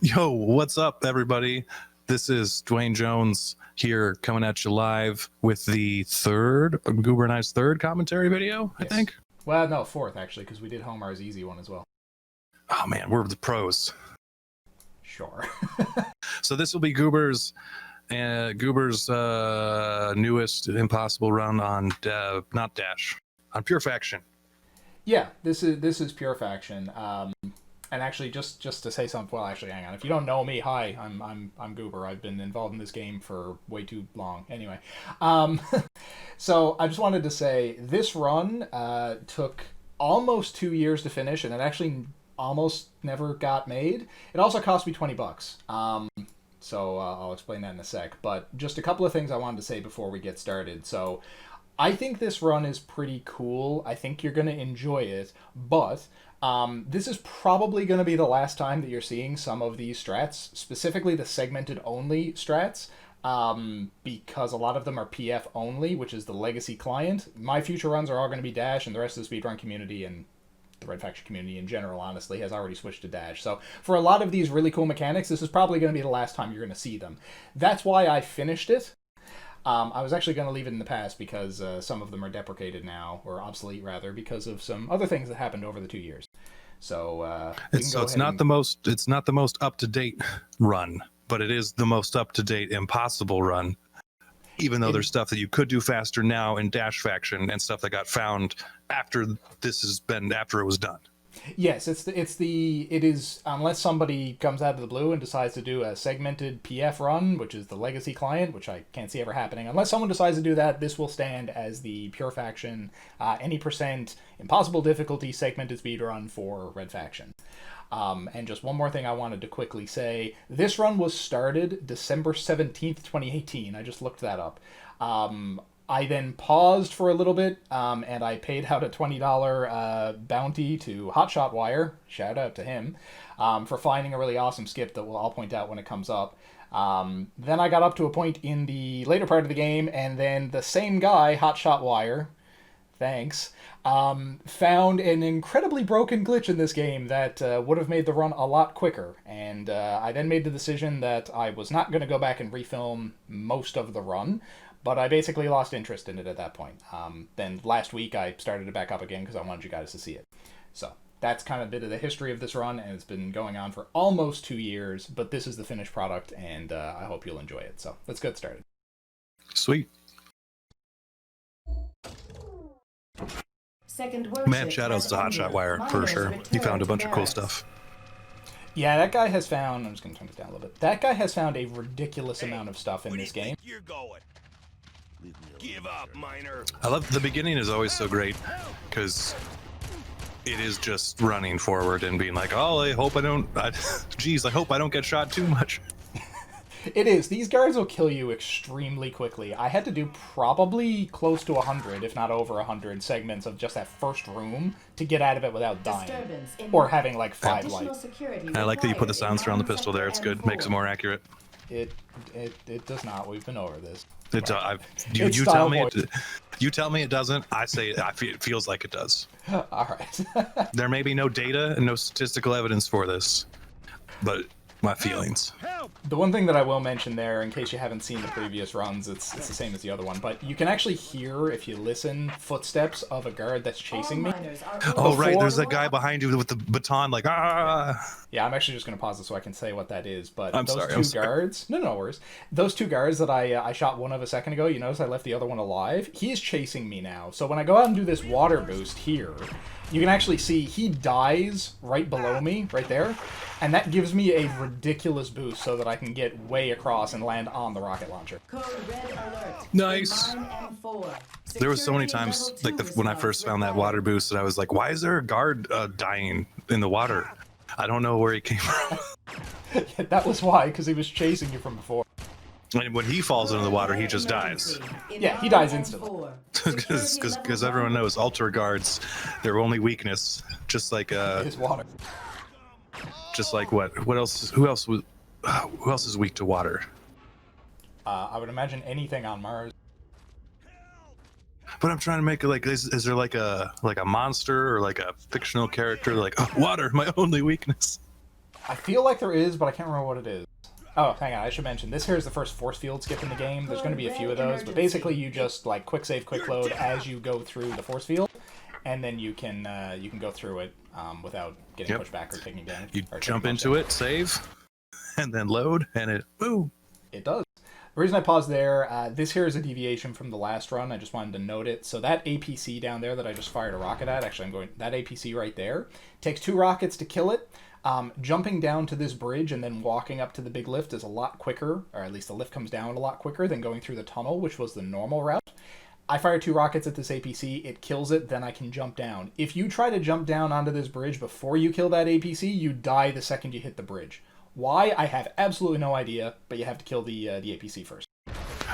Yo, what's up, everybody? This is Duane Jones here, coming at you live with the third Goober and I's third commentary video. Yes. I think. Well, no, fourth actually, because we did Homer's easy one as well. Oh man, we're the pros. Sure. So this will be Goober's newest impossible run on not Dash, on Pure Faction. Yeah, this is Pure Faction. And actually, just to say something. Well, actually, hang on. If you don't know me, hi, I'm Goober. I've been involved in this game for way too long. Anyway, so I just wanted to say this run took almost 2 years to finish, and it actually almost never got made. It also cost me $20. So I'll explain that in a sec. But just a couple of things I wanted to say before we get started. So I think this run is pretty cool. I think you're going to enjoy it, but this is probably going to be the last time that you're seeing some of these strats, specifically the segmented only strats, because a lot of them are PF only, which is the legacy client. My future runs are all going to be Dash, and the rest of the Speedrun community and the Red Faction community in general, honestly, has already switched to Dash. So for a lot of these really cool mechanics, this is probably going to be the last time you're going to see them. That's why I finished it. I was actually going to leave it in the past because some of them are deprecated now, or obsolete rather, because of some other things that happened over the 2 years. So it's not the most up to date run, but it is the most up to date impossible run. Even though there's stuff that you could do faster now in Dash Faction and stuff that got found after it was done. Yes, it is unless somebody comes out of the blue and decides to do a segmented PF run, which is the legacy client, which I can't see ever happening. Unless someone decides to do that, this will stand as the Pure Faction any percent impossible difficulty segmented speedrun for Red Faction. And just one more thing I wanted to quickly say. This run was started December 17th, 2018. I just looked that up. I then paused for a little bit, and I paid out a $20 bounty to Hotshotwire, shout out to him, for finding a really awesome skip that I'll point out when it comes up. Then I got up to a point in the later part of the game, and then the same guy, Hotshotwire, thanks, found an incredibly broken glitch in this game that would have made the run a lot quicker. And I then made the decision that I was not going to go back and refilm most of the run, but I basically lost interest in it at that point. Then last week I started it back up again because I wanted you guys to see it. So that's kind of a bit of the history of this run, and it's been going on for almost 2 years, but this is the finished product, and I hope you'll enjoy it. So let's get started. Sweet. Man, shoutouts to Hotshotwire for sure. He found a bunch of cool stuff. Yeah, that guy has found... I'm just going to turn this down a little bit. That guy has found a ridiculous amount of stuff in this game. You're going. Give up, miner. I love the beginning is always so great because it is just running forward and being like, oh, I hope I don't get shot too much. It is. These guards will kill you extremely quickly. I had to do probably close to 100, if not over 100 segments of just that first room to get out of it without dying. Or having like 5 lights. I like that you put the silencer on the pistol there. It's good. Makes it more accurate. It does not. We've been over this. You tell me it doesn't. I say it feels like it does. All right. There may be no data and no statistical evidence for this, but my feelings. The one thing that I will mention there, in case you haven't seen the previous runs, it's the same as the other one, but you can actually hear, if you listen, footsteps of a guard that's chasing me. Oh, right, there's that guy behind you with the baton, like, ah! Yeah, I'm actually just going to pause it so I can say what that is, but I'm those sorry, two guards... No worries. Those 2 guards that I shot one of a second ago, you notice I left the other one alive? He's chasing me now, so when I go out and do this water boost here, you can actually see he dies right below me, right there, and that gives me a ridiculous boost so that I can get way across and land on the rocket launcher. Nice. There was so many times, like when I first found that water boost, that I was like, why is there a guard dying in the water? I don't know where he came from. Yeah, that was why, because he was chasing you from before. And when he falls into the water, he just dies. Yeah, he dies instantly. Because everyone knows ultra guards, their only weakness, just like is water. Just like what? Who else is weak to water? I would imagine anything on Mars. But I'm trying to make it like, is there like a monster or like a fictional character like, oh, water, my only weakness? I feel like there is, but I can't remember what it is. Oh, hang on, I should mention, this here is the first force field skip in the game. There's going to be a few of those, but basically you just, like, quick save, quick load as you go through the force field, and then you can go through it without getting pushed back or taking damage. You jump into it, save, and then load, and it, boom. It does. The reason I paused there, this here is a deviation from the last run. I just wanted to note it. So that APC down there that I just fired a rocket at, actually I'm going, that APC right there, takes 2 rockets to kill it. Jumping down to this bridge and then walking up to the big lift is a lot quicker, or at least the lift comes down a lot quicker than going through the tunnel, which was the normal route. I fire 2 rockets at this APC, it kills it, then I can jump down. If you try to jump down onto this bridge before you kill that APC, you die the second you hit the bridge. Why? I have absolutely no idea, but you have to kill the APC first.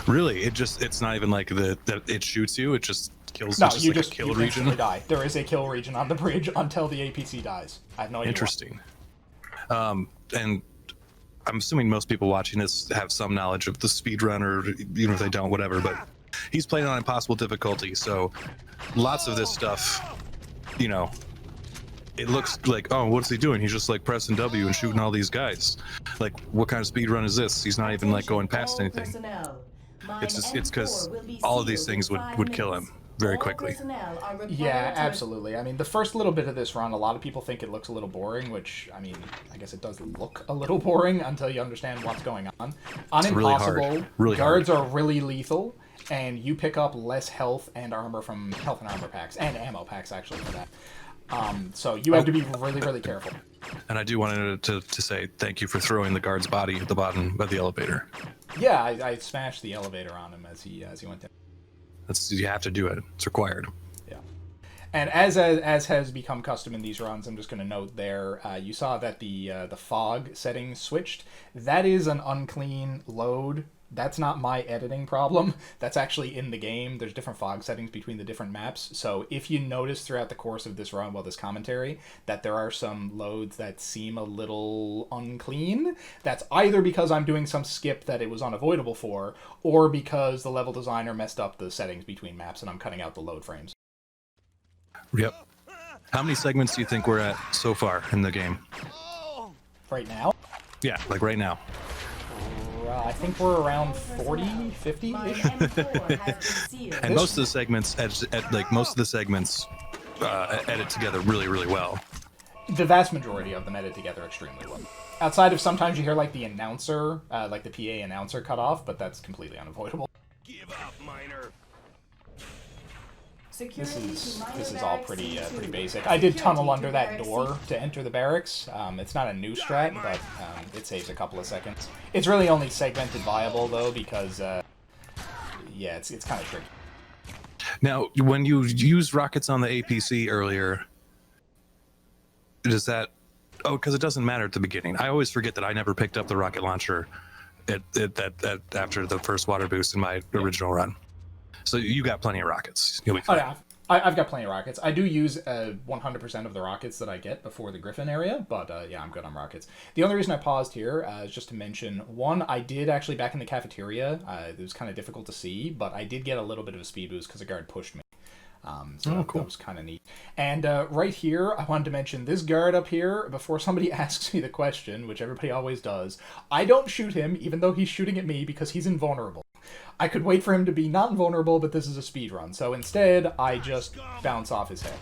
Really? It's not even like that it shoots you, it just kills no, it's just you like just a kill you region? instantly die. There is a kill region on the bridge until the APC dies. I have no idea. Interesting. And I'm assuming most people watching this have some knowledge of the speedrun, or even if they don't, whatever, but he's playing on impossible difficulty, so lots of this stuff, you know, it looks like, oh, what's he doing? He's just like pressing W and shooting all these guys. Like, what kind of speedrun is this? He's not even like going past anything. It's because all of these things would kill him very quickly. Yeah, absolutely. I mean, the first little bit of this run, a lot of people think it looks a little boring, which, I mean, I guess it does look a little boring until you understand what's going on. On Impossible, guards are really lethal, and you pick up less health and armor from health and armor packs, and ammo packs, actually, for that. So you have to be really, really careful. And I do want to say thank you for throwing the guard's body at the bottom of the elevator. Yeah, I smashed the elevator on him as he went down. You have to do it. It's required. Yeah. And as has become custom in these runs, I'm just going to note there, you saw that the fog settings switched. That is an unclean load. That's not my editing problem. That's actually in the game. There's different fog settings between the different maps. So if you notice throughout the course of this run, this commentary, that there are some loads that seem a little unclean, that's either because I'm doing some skip that it was unavoidable for, or because the level designer messed up the settings between maps and I'm cutting out the load frames. Yep. How many segments do you think we're at so far in the game? Right now? Yeah, like right now. I think we're around 40, 50-ish. And most of the segments, edit together really, really well. The vast majority of them edit together extremely well. Outside of sometimes you hear like the announcer, like the PA announcer cut off, but that's completely unavoidable. Give up, miner. This is all pretty basic. I did tunnel under that door to enter the barracks. It's not a new strat, but it saves a couple of seconds. It's really only segmented viable though, because yeah, it's kind of tricky. Now, when you used rockets on the APC earlier, does that? Oh, because it doesn't matter at the beginning. I always forget that I never picked up the rocket launcher after the first water boost in my original run. So you got plenty of rockets. You'll be fine. Oh, yeah. I've got plenty of rockets. I do use 100% of the rockets that I get before the Griffin area, but yeah, I'm good on rockets. The only reason I paused here is just to mention, one, I did actually, back in the cafeteria, it was kind of difficult to see, but I did get a little bit of a speed boost because a guard pushed me. So cool. That was kind of neat. And right here, I wanted to mention this guard up here, before somebody asks me the question, which everybody always does, I don't shoot him, even though he's shooting at me, because he's invulnerable. I could wait for him to be not invulnerable, but this is a speed run, so instead, I just bounce off his head.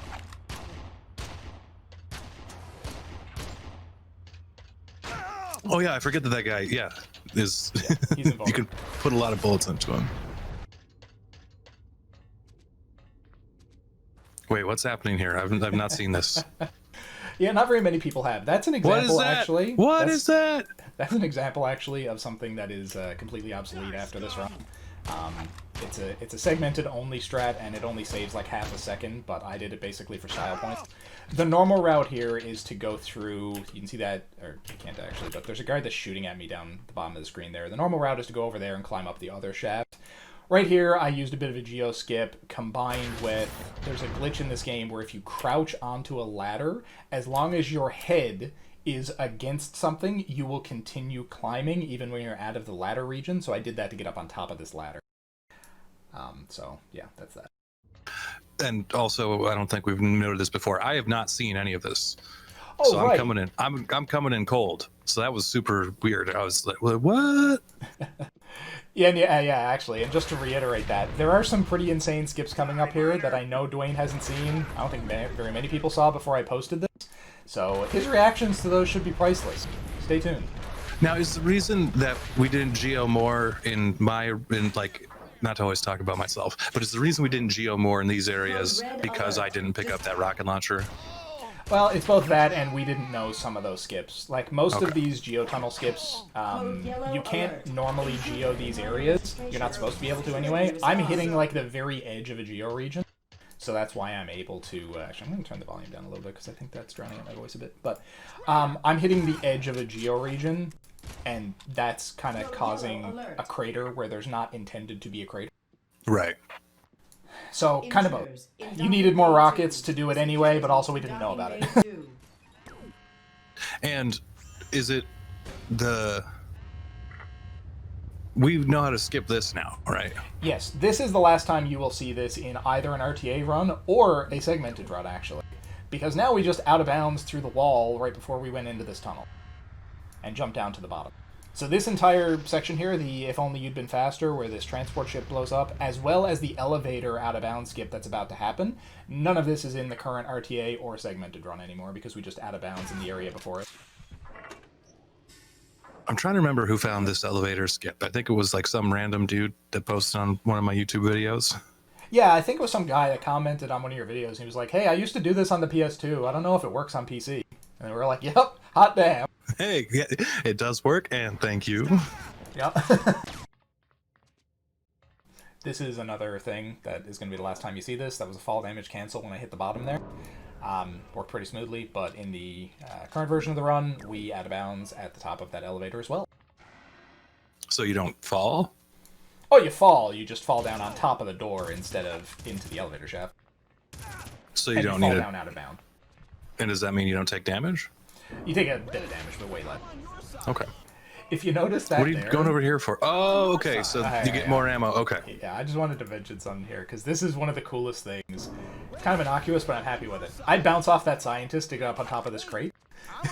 Oh yeah, I forget that guy, yeah, is he's invulnerable. You can put a lot of bullets into him. Wait, what's happening here? I've not seen this. Yeah, not very many people have. That's an example, actually. What is that? That's an example, actually, of something that is completely obsolete after this run. It's a segmented only strat, and it only saves like half a second, but I did it basically for style points. The normal route here is to go through, you can see that, or you can't actually, but there's a guard that's shooting at me down the bottom of the screen there. The normal route is to go over there and climb up the other shaft. Right here, I used a bit of a geo skip combined with, there's a glitch in this game where if you crouch onto a ladder, as long as your head is against something, you will continue climbing even when you're out of the ladder region. So I did that to get up on top of this ladder. So yeah, that's that. And also, I don't think we've noted this before. I have not seen any of this. Oh, so right. I'm coming in. I'm coming in cold. So that was super weird. I was like, what? Yeah, actually, and just to reiterate that, there are some pretty insane skips coming up here that I know Duane hasn't seen. I don't think very many people saw before I posted this. So his reactions to those should be priceless. Stay tuned. Now, is the reason that we didn't geo more in like, not to always talk about myself, but is the reason we didn't geo more in these areas because I didn't pick up that rocket launcher? Well, it's both that and we didn't know some of those skips. Like, most of these geotunnel skips, you can't normally geo these areas. You're not supposed to be able to anyway. I'm hitting, like, the very edge of a geo region, so that's why I'm able to... actually, I'm going to turn the volume down a little bit because I think that's drowning out my voice a bit. But I'm hitting the edge of a geo region, and that's kind of causing a crater where there's not intended to be a crater. Right. So, kind of both. You needed more rockets to do it anyway, but also we didn't know about it. And is it the... We know how to skip this now, right? Yes, this is the last time you will see this in either an RTA run or a segmented run, actually. Because now we just out of bounds through the wall right before we went into this tunnel. And jumped down to the bottom. So this entire section here, the If Only You'd Been Faster, where this transport ship blows up, as well as the elevator out-of-bounds skip that's about to happen, none of this is in the current RTA or segmented run anymore, because we just out-of-bounds in the area before it. I'm trying to remember who found this elevator skip. I think it was like some random dude that posted on one of my YouTube videos. Yeah, I think it was some guy that commented on one of your videos, and he was like, hey, I used to do this on the PS2. I don't know if it works on PC. And we were like, yep, hot damn. Hey, yeah, it does work, and thank you. Yep. This is another thing that is going to be the last time you see this. That was a fall damage cancel when I hit the bottom there. Worked pretty smoothly, but in the current version of the run, we out of bounds at the top of that elevator as well. So you don't fall? Oh, you fall. You just fall down on top of the door instead of into the elevator shaft. So you And don't fall need it. down out of bound. And does that mean you don't take damage? You take a bit of damage, but way less. Okay. If you notice that What are you going over here for? Oh, okay. So you get more ammo. Okay. Yeah, I just wanted to mention something here, because this is one of the coolest things. It's kind of innocuous, but I'm happy with it. I bounce off that scientist to get up on top of this crate.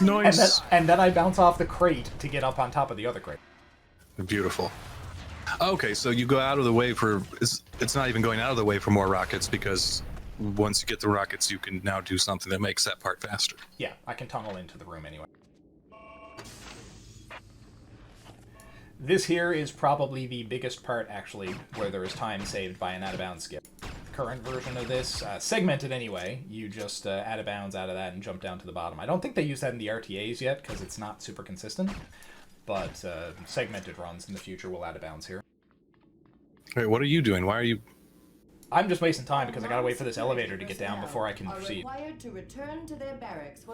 Nice. And then I bounce off the crate to get up on top of the other crate. Beautiful. Okay, so you go out of the way for... It's not even going out of the way for more rockets, because once you get the rockets, you can now do something that makes that part faster. Yeah, I can tunnel into the room anyway. This here is probably the biggest part, actually, where there is time saved by an out-of-bounds skip. Current version of this, segmented anyway, you just out-of-bounds out of that and jump down to the bottom. I don't think they use that in the RTAs yet, because it's not super consistent, but segmented runs in the future will out-of-bounds here. Wait, what are you doing? Why are you... I'm just wasting time because I gotta wait for this elevator to get down before I can proceed.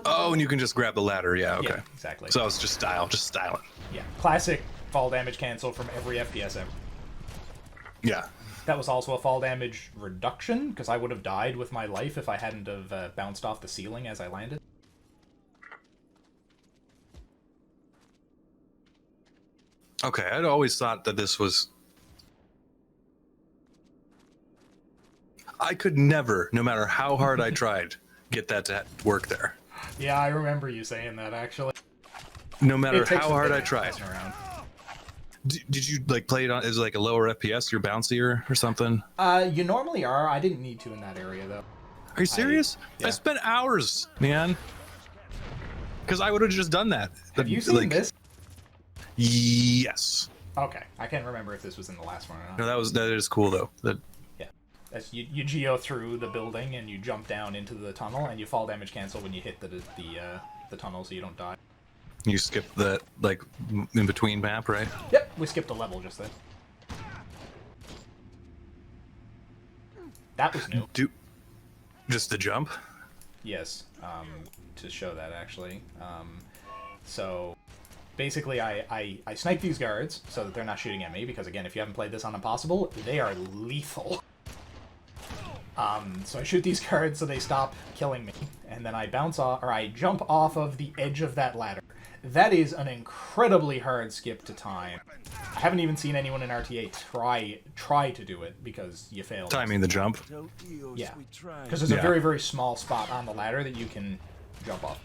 Oh, and you can just grab the ladder. Yeah, okay. Yeah, exactly. So it's just styling. Yeah, classic fall damage cancel from every FPS ever. Yeah. That was also a fall damage reduction, because I would have died with my life if I hadn't have bounced off the ceiling as I landed. Okay, I'd always thought that this was... I could never, no matter how hard I tried, get that to work there. Yeah, I remember you saying that, actually. No matter how hard I tried. Around. Did you like play it on? Is it like a lower FPS? You're bouncier or something? You normally are. I didn't need to in that area though. Are you serious? Yeah. I spent hours, man. Because I would have just done that. Have you seen this? Yes. Okay, I can't remember if this was in the last one or not. No, that is cool though. Yeah, you geo through the building and you jump down into the tunnel and you fall damage cancel when you hit the tunnel so you don't die. You skip that like in between map, right? Yep, we skipped a level just then. That was new. Just the jump? Yes, to show that actually. So basically I snipe these guards so that they're not shooting at me, because again, if you haven't played this on Impossible, they are lethal. So I shoot these guards so they stop killing me, and then I jump off of the edge of that ladder. That is an incredibly hard skip to time. I haven't even seen anyone in RTA try to do it because you fail. Timing the jump. Yeah, because there's a very, very small spot on the ladder that you can jump off.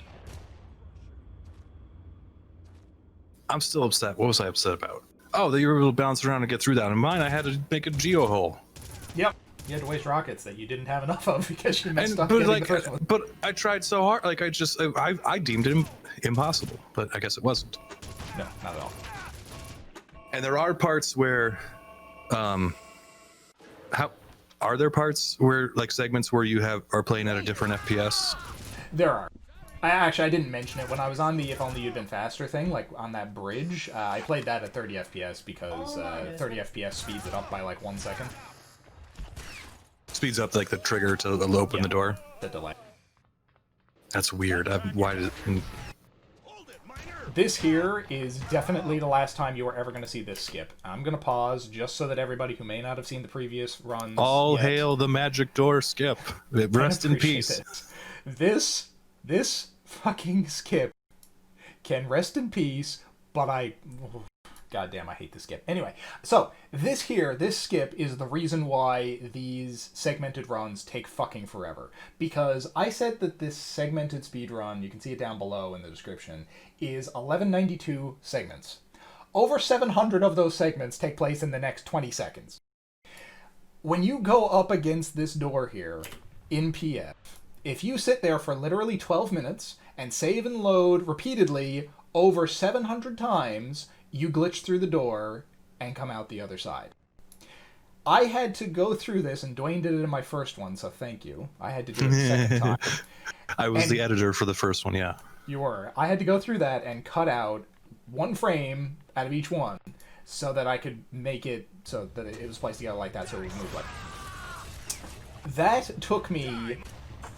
I'm still upset. What was I upset about? Oh, that you were able to bounce around and get through that. In mine, I had to make a geo hole. Yep. You had to waste rockets that you didn't have enough of because you messed up But getting like, the first one. but I tried so hard. Like I deemed it impossible, but I guess it wasn't. No, not at all. And there are parts where, how are there parts where like segments where you are playing at a different FPS? There are. I didn't mention it when I was on the If Only You'd Been Faster thing, like on that bridge. I played that at 30 FPS because 30 FPS speeds it up by like 1 second. Speeds up like the trigger to open the door. The delay. That's weird. Why did? This here is definitely the last time you are ever going to see this skip. I'm going to pause just so that everybody who may not have seen the previous runs. All hail the magic door skip. Rest in peace. This fucking skip can rest in peace, but goddamn, I hate this skip. Anyway, so this skip is the reason why these segmented runs take fucking forever. Because I said that this segmented speed run, you can see it down below in the description, is 1192 segments. Over 700 of those segments take place in the next 20 seconds. When you go up against this door here in PF, if you sit there for literally 12 minutes and save and load repeatedly over 700 times, you glitch through the door and come out the other side. I had to go through this, and Duane did it in my first one, so thank you. I had to do it the second time. I was the editor for the first one, yeah. You were. I had to go through that and cut out 1 frame out of each one so that I could make it so that it was placed together like that so it would move like that. Took me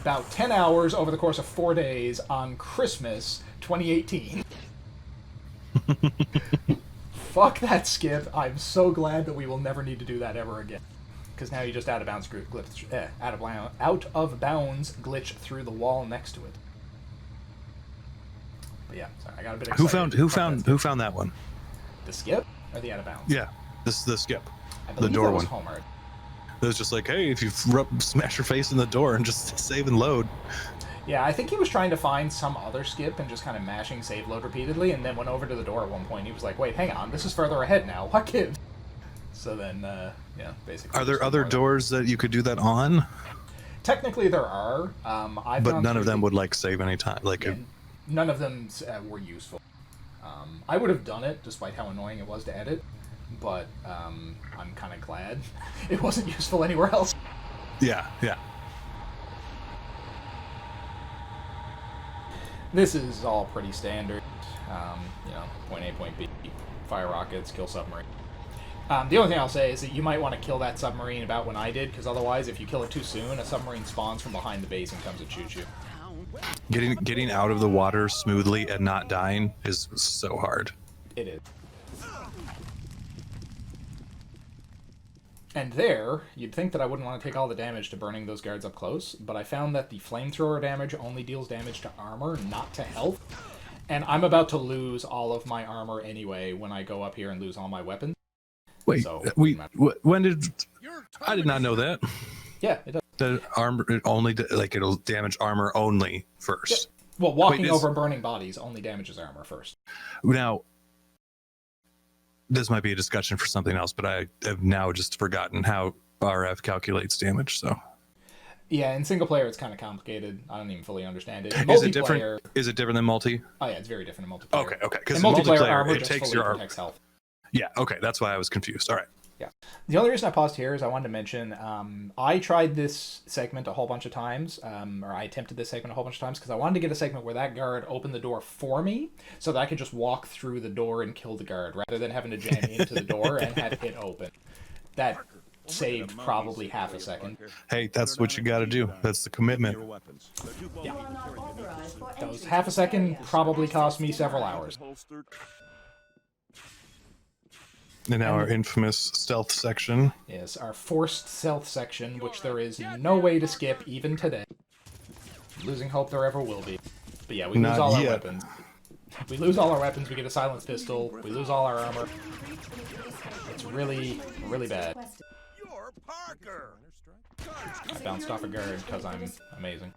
about 10 hours over the course of 4 days on Christmas 2018. Fuck that skip. I'm so glad that we will never need to do that ever again. Because now you just out of bounds glitch through the wall next to it. But yeah, sorry, I got a bit excited. Who found that one? The skip or the out of bounds? Yeah, this is the skip. I believe The door that was one. Homered. It was just like, hey, if you smash your face in the door and just save and load. Yeah, I think he was trying to find some other skip and just kind of mashing save load repeatedly, and then went over to the door at one point. He was like, wait, hang on, this is further ahead now. What gives? So then, yeah, basically. Are there other doors that you could do that on? Technically, there are. But none of them would like save any time. Like, yeah, none of them were useful. I would have done it, despite how annoying it was to edit, but I'm kind of glad it wasn't useful anywhere else. Yeah. This is all pretty standard. Point A, point B, fire rockets, kill submarine. The only thing I'll say is that you might want to kill that submarine about when I did, because otherwise, if you kill it too soon, a submarine spawns from behind the base and comes and shoots you. Getting out of the water smoothly and not dying is so hard. It is. And there, you'd think that I wouldn't want to take all the damage to burning those guards up close, but I found that the flamethrower damage only deals damage to armor, not to health. And I'm about to lose all of my armor anyway when I go up here and lose all my weapons. Wait, so, when did... I did not know that. Yeah, it does. The armor, it'll damage armor only first. Yeah. Well, walking over burning bodies only damages armor first. Now, this might be a discussion for something else, but I have now just forgotten how RF calculates damage, so... Yeah, in single player it's kind of complicated. I don't even fully understand it. Is it different? Is it different than multi? Oh yeah, it's very different in multiplayer. Okay. Because in multiplayer, armor it takes your armor. Health. Yeah. Okay, that's why I was confused. All right. Yeah. The only reason I paused here is I wanted to mention I tried this segment a whole bunch of times, or I attempted this segment a whole bunch of times because I wanted to get a segment where that guard opened the door for me, so that I could just walk through the door and kill the guard rather than having to jam into the door and have it open. That saved probably half a second. Hey, that's what you got to do. That's the commitment. Yeah. Those half a second probably cost me several hours. And now our infamous stealth section. Yes, our forced stealth section, which there is no way to skip even today. Losing hope there ever will be. But yeah, we lose all our weapons. We lose all our weapons, we get a silenced pistol, we lose all our armor. It's really, really bad. I bounced off a guard because I'm amazing.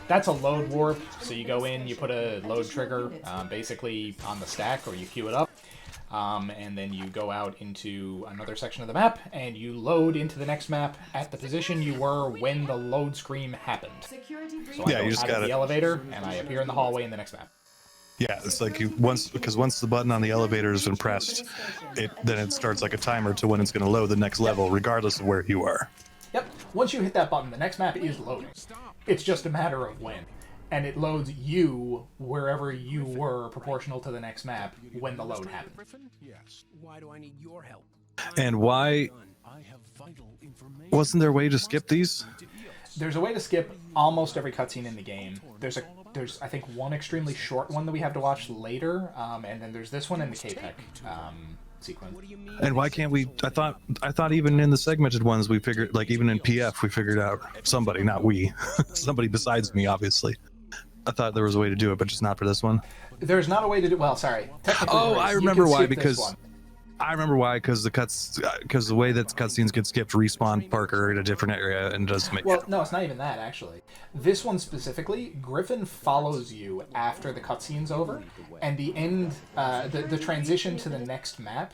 That's a load warp. So you go in, you put a load trigger basically on the stack, or you queue it up. And then you go out into another section of the map, and you load into the next map at the position you were when the load screen happened. So I go you just out of gotta... the elevator, and I appear in the hallway in the next map. Yeah, it's like once the button on the elevator has been pressed, then it starts like a timer to when it's going to load the next level, regardless of where you are. Yep. Once you hit that button, the next map is loading. It's just a matter of when. And it loads you wherever you were proportional to the next map when the load happened. Yes. Why do I need your help? And why wasn't there a way to skip these? There's a way to skip almost every cutscene in the game. There's I think one extremely short one that we have to watch later, and then there's this one in the KPEC sequence. And why can't we? I thought even in the segmented ones we figured, like even in PF we figured out, somebody, not we, somebody besides me, obviously. I thought there was a way to do it, but just not for this one. There's not a way to do. Well, sorry. Technically, oh, I remember why, because the way that cutscenes get skipped respawn Parker in a different area and does make. Well, no, it's not even that actually. This one specifically, Griffin follows you after the cutscene's over, and the end, the transition to the next map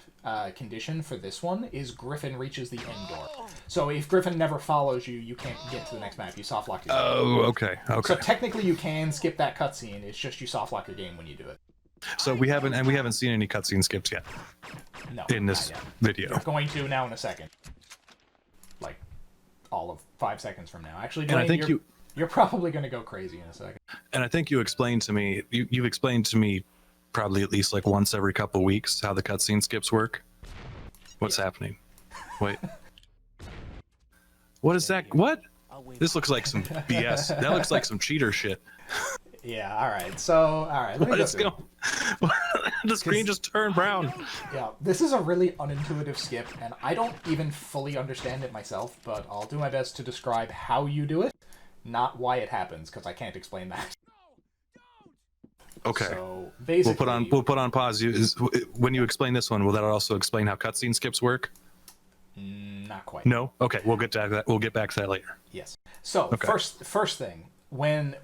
condition for this one is Griffin reaches the end door. So if Griffin never follows you, you can't get to the next map. You softlock your game. Oh, okay. So technically, you can skip that cutscene. It's just you softlock your game when you do it. So we haven't seen any cutscene skips yet. No. In this video. We're going to now in a second. Like all of 5 seconds from now. Actually, and Duane, I think you're probably going to go crazy in a second. And I think you explained to me. You've explained to me probably at least like once every couple weeks how the cutscene skips work. What's happening? Wait. What is that? What? This looks like some BS. That looks like some cheater shit. Yeah, alright. So, alright, let me Let's go. The screen just turned brown. Yeah, this is a really unintuitive skip, and I don't even fully understand it myself, but I'll do my best to describe how you do it, not why it happens, because I can't explain that. Okay. So, basically... We'll put on pause. When you explain this one, will that also explain how cutscene skips work? Not quite. No? Okay, we'll get to that. We'll get back to that later. Yes. So, okay. First thing, when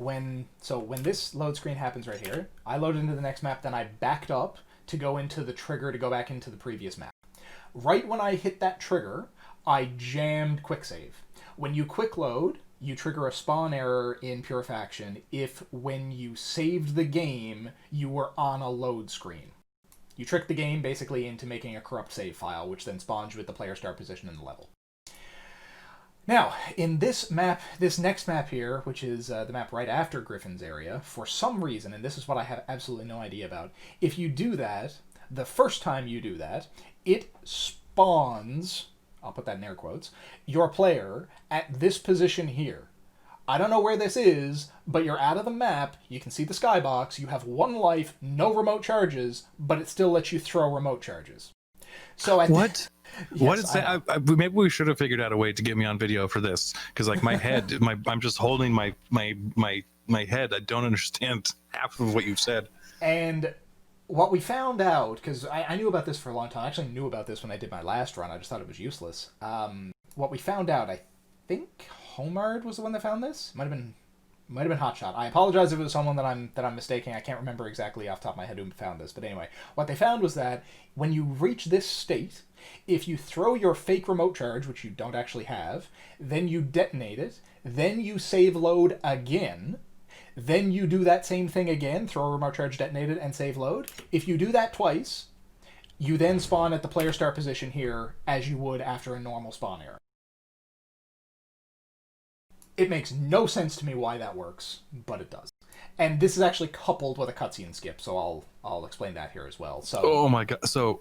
this load screen happens right here, I loaded into the next map, then I backed up to go into the trigger to go back into the previous map. Right when I hit that trigger, I jammed quicksave. When you quick load, you trigger a spawn error in Purifaction if when you saved the game, you were on a load screen. You trick the game basically into making a corrupt save file, which then spawns you at the player start position in the level. Now, in this map, this next map here, which is the map right after Griffin's area, for some reason, and this is what I have absolutely no idea about, if you do that, the first time you do that, it spawns, I'll put that in air quotes, your player at this position here. I don't know where this is, but you're out of the map, you can see the skybox, you have 1 life, no remote charges, but it still lets you throw remote charges. So what? Yes, what is that? Maybe we should have figured out a way to get me on video for this, because like my head, I'm just holding my head. I don't understand half of what you've said. And what we found out, because I knew about this for a long time. I actually knew about this when I did my last run. I just thought it was useless. What we found out, I think Homard was the one that found this. Might have been Hotshot. I apologize if it was someone that I'm mistaking. I can't remember exactly off the top of my head who found this. But anyway, what they found was that when you reach this state, if you throw your fake remote charge, which you don't actually have, then you detonate it, then you save load again, then you do that same thing again, throw a remote charge, detonate it, and save load. If you do that twice, you then spawn at the player start position here as you would after a normal spawn error. It makes no sense to me why that works, but it does. And this is actually coupled with a cutscene skip, so I'll explain that here as well. So oh my god, so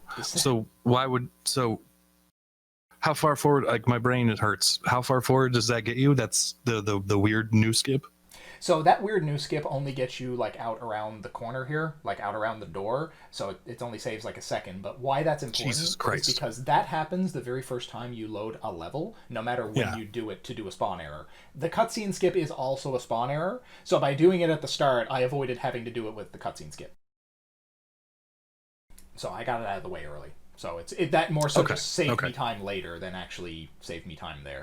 how far forward, like my brain, it hurts. How far forward does that get you? That's the weird new skip? So that weird new skip only gets you like out around the corner here, like out around the door. So it only saves like a second. But why that's important Jesus Christ. is because that happens the very first time you load a level, no matter when you do it to do a spawn error. The cutscene skip is also a spawn error. So by doing it at the start, I avoided having to do it with the cutscene skip. So I got it out of the way early. So it's that more so Okay, just saved okay. me time later than actually saved me time there.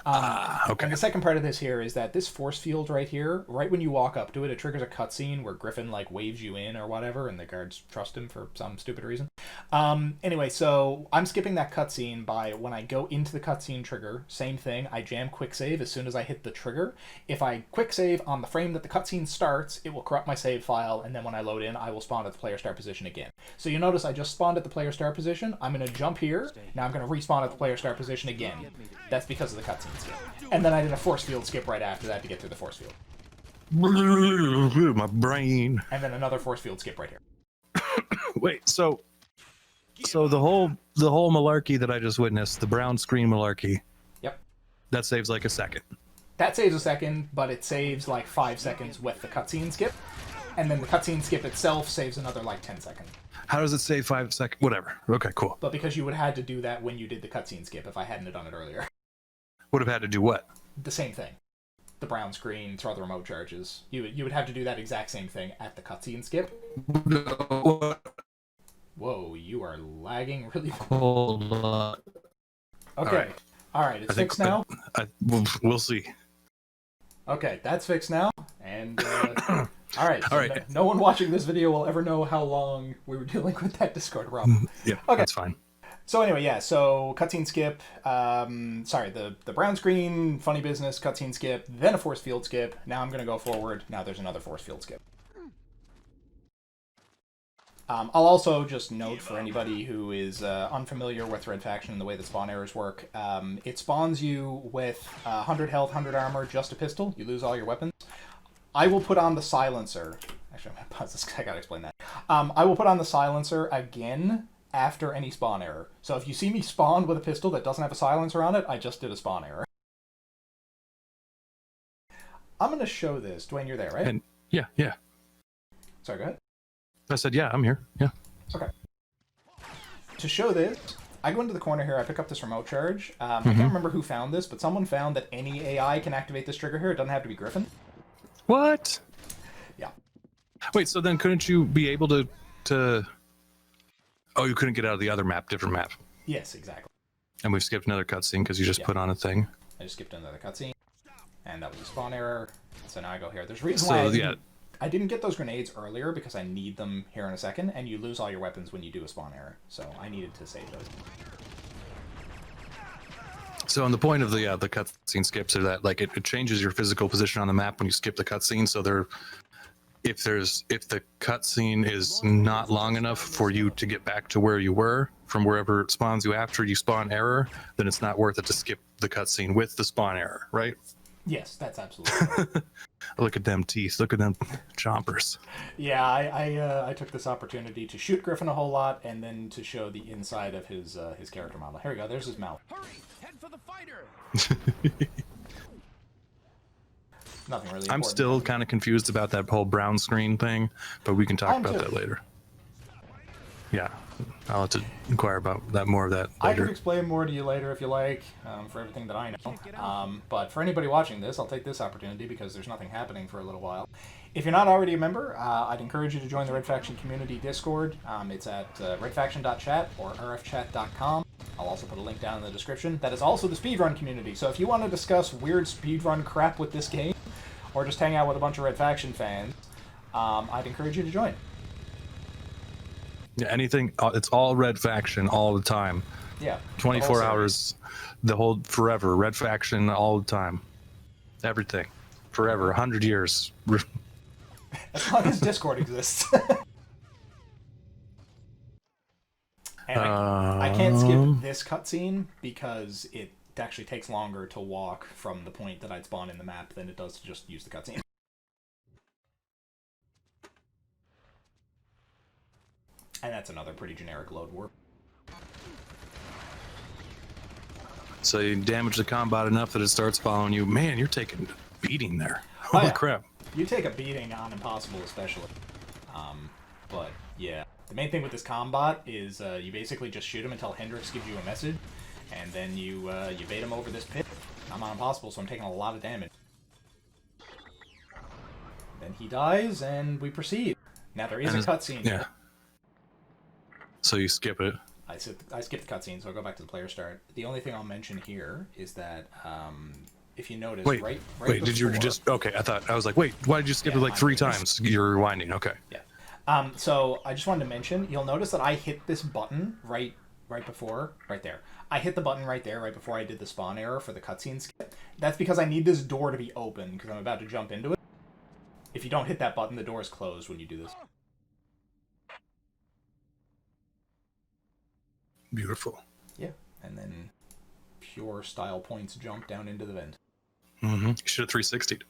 Okay. And the second part of this here is that this force field right here, right when you walk up to it, it triggers a cutscene where Griffin like waves you in or whatever, and the guards trust him for some stupid reason. Anyway, so I'm skipping that cutscene by when I go into the cutscene trigger, same thing, I jam quicksave as soon as I hit the trigger. If I quicksave on the frame that the cutscene starts, it will corrupt my save file, and then when I load in, I will spawn at the player start position again. So you notice I just spawned at the player start position. I'm going to jump here. Now I'm going to respawn at the player start position again. That's because of the cutscene skip. And then I did a force field skip right after that to get through the force field. My brain. And then another force field skip right here. Wait, so the whole malarkey that I just witnessed, the brown screen malarkey, Yep. that saves like a second. That saves a second, but it saves like 5 seconds with the cutscene skip. And then the cutscene skip itself saves another like 10 seconds. How does it save 5 seconds? Whatever. Okay, cool. But because you would have had to do that when you did the cutscene skip if I hadn't done it earlier. Would have had to do what? The same thing. The brown screen, throw the remote charges. You would have to do that exact same thing at the cutscene skip. Whoa, you are lagging really. Hold on. Okay. All right, it's fixed now. We'll see. Okay, that's fixed now. And all right. All right. No one watching this video will ever know how long we were dealing with that Discord problem. Yeah, okay. That's fine. So anyway, yeah, so cutscene skip, sorry, the brown screen, funny business, cutscene skip, then a force field skip. Now I'm going to go forward. Now there's another force field skip. I'll also just note for anybody who is unfamiliar with Red Faction and the way that spawn errors work, it spawns you with 100 health, 100 armor, just a pistol. You lose all your weapons. I will put on the silencer. Actually, I'm going to pause this because I got to explain that. I will put on the silencer again after any spawn error. So if you see me spawn with a pistol that doesn't have a silencer on it, I just did a spawn error. I'm going to show this. Duane, you're there, right? And yeah. Sorry, go ahead. I said, yeah, I'm here. Yeah. Okay. To show this, I go into the corner here, I pick up this remote charge. I can't remember who found this, but someone found that any AI can activate this trigger here. It doesn't have to be Griffin. What? Yeah. Wait, so then couldn't you be able to... Oh, you couldn't get out of the other map, different map. Yes, exactly. And we've skipped another cutscene because you just put on a thing. I just skipped another cutscene, and that was a spawn error. So now I go here. There's a reason why I didn't get those grenades earlier because I need them here in a second, and you lose all your weapons when you do a spawn error. So I needed to save those. So on the point of the cutscene skips are that like it changes your physical position on the map when you skip the cutscene. So if the cutscene is not long enough for you to get back to where you were from wherever it spawns you after you spawn error, then it's not worth it to skip the cutscene with the spawn error, right? Yes, that's absolutely right. Look at them teeth. Look at them chompers. Yeah, I took this opportunity to shoot Griffin a whole lot and then to show the inside of his character model. Here we go. There's his mouth. Hurry! Head for the fighter! Nothing really. I'm still kind of confused about that whole brown screen thing, but we can talk about that later. Yeah, I'll have to inquire about that more of that later. I can explain more to you later if you like, for everything that I know. But for anybody watching this, I'll take this opportunity because there's nothing happening for a little while. If you're not already a member, I'd encourage you to join the Red Faction community Discord. It's at redfaction.chat or rfchat.com. I'll also put a link down in the description. That is also the Speedrun community. So if you want to discuss weird Speedrun crap with this game, or just hang out with a bunch of Red Faction fans, I'd encourage you to join. Yeah, anything. It's all Red Faction all the time. Yeah. 24 hours, forever. Red Faction all the time. Everything. Forever. 100 years. As long as Discord exists. And I can't skip this cutscene because it actually takes longer to walk from the point that I'd spawn in the map than it does to just use the cutscene. And that's another pretty generic load warp. So you damage the combat enough that it starts following you. Man, you're taking a beating there. Holy crap. You take a beating on Impossible especially. But yeah, the main thing with this combat is you basically just shoot him until Hendrix gives you a message, and then you bait him over this pit. I'm on Impossible, so I'm taking a lot of damage. Then he dies, and we proceed. Now there is a cutscene. Yeah. So you skip it. I skipped the cutscene, so I'll go back to the player start. The only thing I'll mention here is that if you notice, wait, right did you before- just... Okay, I was like, wait, why did you skip it like 3 times? You're rewinding, okay. Yeah. So I just wanted to mention, you'll notice that I hit this button right there. I hit the button right there, right before I did the spawn error for the cutscene skip. That's because I need this door to be open, because I'm about to jump into it. If you don't hit that button, the door is closed when you do this. Beautiful. Yeah, and then pure style points jump down into the vent. Mm-hmm. You should have 360'd.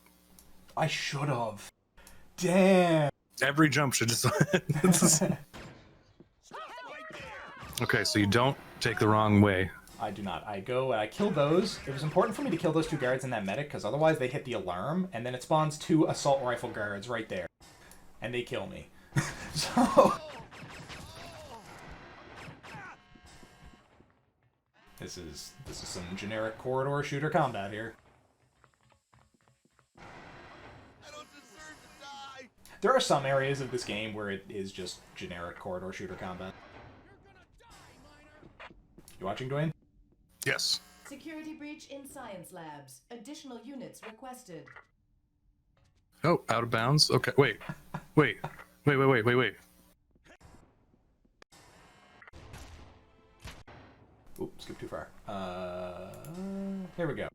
I should have. Damn. Every jump should just... Okay, so you don't take the wrong way. I do not. I go and I kill those. It was important for me to kill those 2 guards in that medic, because otherwise they hit the alarm, and then it spawns 2 assault rifle guards right there. And they kill me. So... This is some generic corridor shooter combat here. I don't deserve to die. There are some areas of this game where it is just generic corridor shooter combat. You watching, Duane? Yes. Security breach in science labs. Additional units requested. Oh, out of bounds? Okay, wait. Wait. Oops, skip too far. Here we go.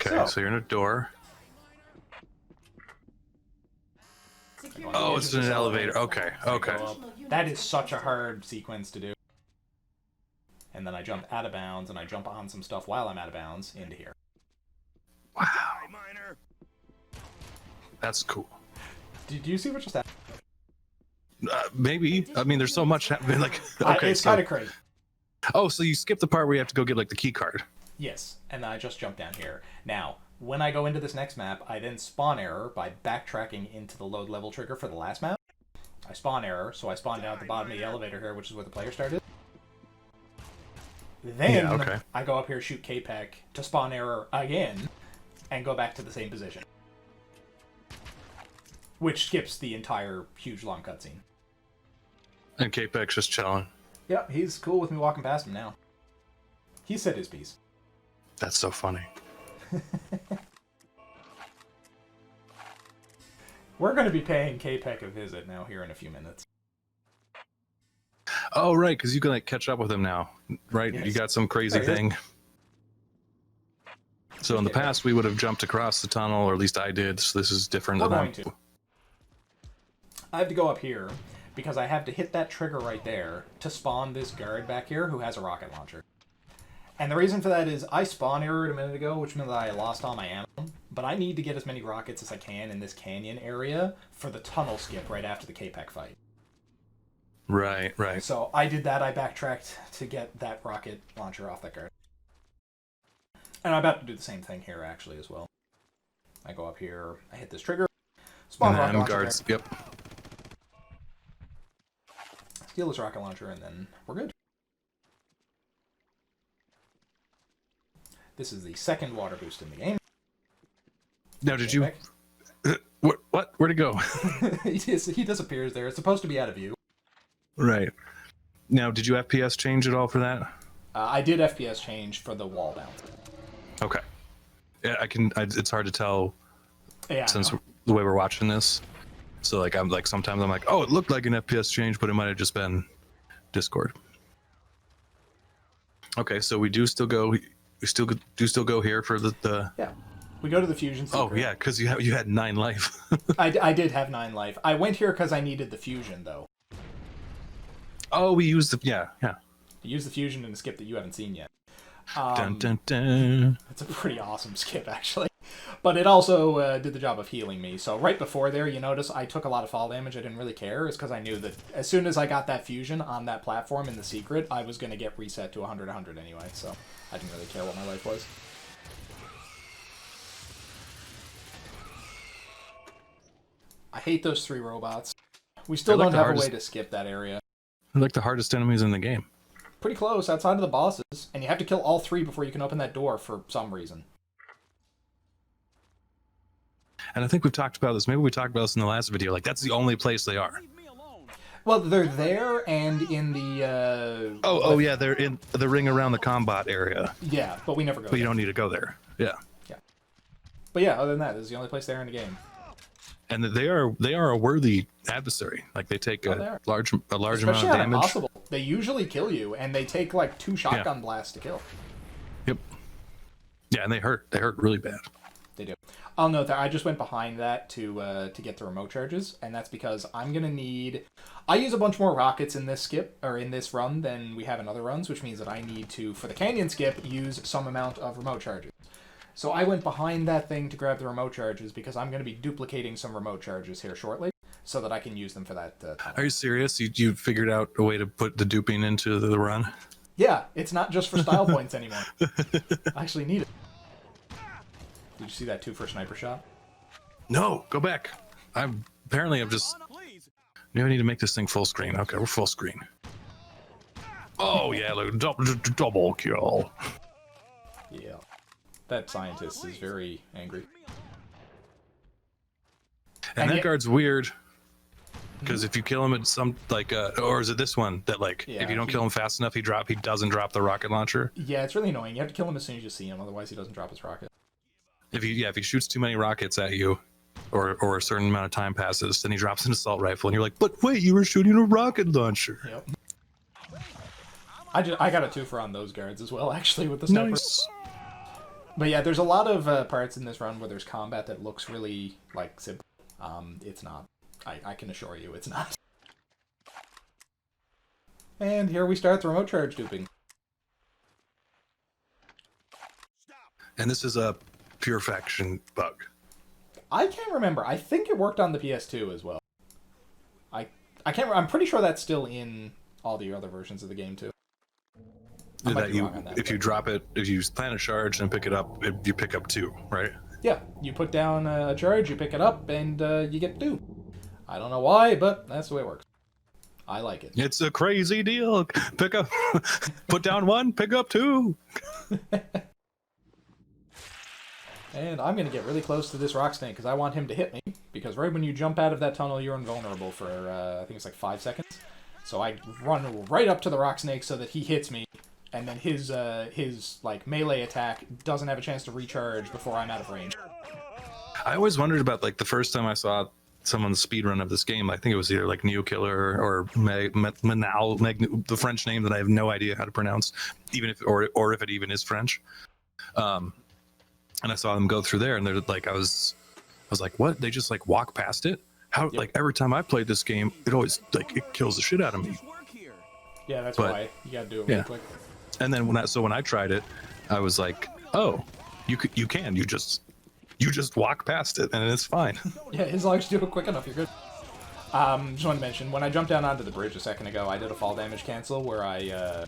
Okay, so you're in a door. Security Oh, it's in an elevator. Okay. That is such a hard sequence to do. And then I jump out of bounds, and I jump on some stuff while I'm out of bounds into here. Wow. Die, miner. That's cool. Did you see what just happened? Maybe. I mean, there's so much happening. Like, okay, It's kind of crazy. Oh, so you skip the part where you have to go get like the key card. Yes, and then I just jump down here. Now, when I go into this next map, I then spawn error by backtracking into the load level trigger for the last map. I spawn error, so I spawn down at the bottom of the elevator here, which is where the player started. Then I go up here, shoot K-Pec to spawn error again, and go back to the same position. Which skips the entire huge long cutscene. And K-Pec's just chilling. Yep, he's cool with me walking past him now. He said his piece. That's so funny. We're going to be paying K-Pec a visit now here in a few minutes. Oh, right, because you can like catch up with him now, right? Yes. You got some crazy thing. So in the past, we would have jumped across the tunnel, or at least I did. So this is different We're than going to. I have to go up here because I have to hit that trigger right there to spawn this guard back here who has a rocket launcher. And the reason for that is I spawn errored a minute ago, which meant that I lost all my ammo. But I need to get as many rockets as I can in this canyon area for the tunnel skip right after the K-Pec fight. Right. So I did that. I backtracked to get that rocket launcher off that guard. And I'm about to do the same thing here, actually, as well. I go up here, I hit this trigger, spawn And rocket then launcher guards. there. Yep. Steal this rocket launcher, and then we're good. This is the second water boost in the game. Now, did you? What? Where'd it go? He disappears there. It's supposed to be out of view. Right. Now, did you FPS change at all for that? I did FPS change for the wall bounce. Okay. Yeah, it's hard to tell Yeah, since the way we're watching this. So like sometimes I'm like, oh, it looked like an FPS change, but it might have just been Discord. Okay, so we do still go. We still go here for the. Yeah, we go to the fusion secret. Oh yeah, because you had 9 life. I did have 9 life. I went here because I needed the fusion though. Oh, we used the yeah. To use the fusion in a skip that you haven't seen yet. Dun, dun, dun. It's a pretty awesome skip, actually. But it also did the job of healing me. So right before there, you notice I took a lot of fall damage. I didn't really care. It's because I knew that as soon as I got that fusion on that platform in the secret, I was going to get reset to 100 anyway. So I didn't really care what my life was. I hate those 3 robots. We still They're like don't the have a way hardest- to skip that area. They're like the hardest enemies in the game. Pretty close outside of the bosses. And you have to kill all 3 before you can open that door for some reason. And I think we've talked about this. Maybe we talked about this in the last video. Like, that's the only place they are. Well, they're there and in the. Oh yeah, they're in the ring around the combat area. Yeah, but we never go. But you there. don't need to go there. Yeah. Yeah. But yeah, other than that, this is the only place there in the game. And they are a worthy adversary. Like they take a large amount Especially of on damage. Impossible. They usually kill you, and they take like 2 shotgun blasts to kill. Yep. Yeah, and they hurt. They hurt really bad. They do. I'll note that I just went behind that to get the remote charges, and that's because I'm gonna need. I use a bunch more rockets in this skip or in this run than we have in other runs, which means that I need to, for the canyon skip, use some amount of remote charges. So I went behind that thing to grab the remote charges because I'm going to be duplicating some remote charges here shortly, so that I can use them for that. Are you serious? You figured out a way to put the duping into the run? Yeah, it's not just for style points anymore. I actually need it. Did you see that 2 for sniper shot? No, go back. I'm just. You know, I need to make this thing full screen. Okay, we're full screen. Oh yeah, look, double kill. Yeah, that scientist is very angry. And that guard's weird. Because if you kill him at some or is it this one that if you don't kill him fast enough, he doesn't drop the rocket launcher? Yeah, it's really annoying. You have to kill him as soon as you see him, otherwise he doesn't drop his rocket. If he shoots too many rockets at you, or a certain amount of time passes, then he drops an assault rifle, and you're like, but wait, you were shooting a rocket launcher. Yep. I got a 2 for on those guards as well, actually, with the sniper. Nice. But yeah, there's a lot of parts in this run where there's combat that looks really simple. It's not. I can assure you, it's not. And here we start the remote charge duping. And this is a pure faction bug. I can't remember. I think it worked on the PS2 as well. I can't. I'm pretty sure that's still in all the other versions of the game too. If you drop it, if you plant a charge and pick it up, you pick up 2, right? Yeah, you put down a charge, you pick it up, and you get 2. I don't know why, but that's the way it works. I like it. It's a crazy deal. Pick up, put down 1, pick up 2. And I'm going to get really close to this rock snake because I want him to hit me. Because right when you jump out of that tunnel, you're invulnerable for, I think it's 5 seconds. So I run right up to the rock snake so that he hits me. And then his melee attack doesn't have a chance to recharge before I'm out of range. I always wondered about the first time I saw someone's speedrun of this game. I think it was either Neo Killer or Manal, the French name that I have no idea how to pronounce, even if if it even is French. And I saw them go through there, and they're I was like, what? They just walk past it? How? Yep. Every time I played this game, it always it kills the shit out of me. Yeah, that's why you gotta do it really quick. And then when I tried it, I was like, oh, you just walk past it and it's fine. Yeah, as long as you do it quick enough, you're good. Just wanted to mention, when I jumped down onto the bridge a second ago, I did a fall damage cancel where I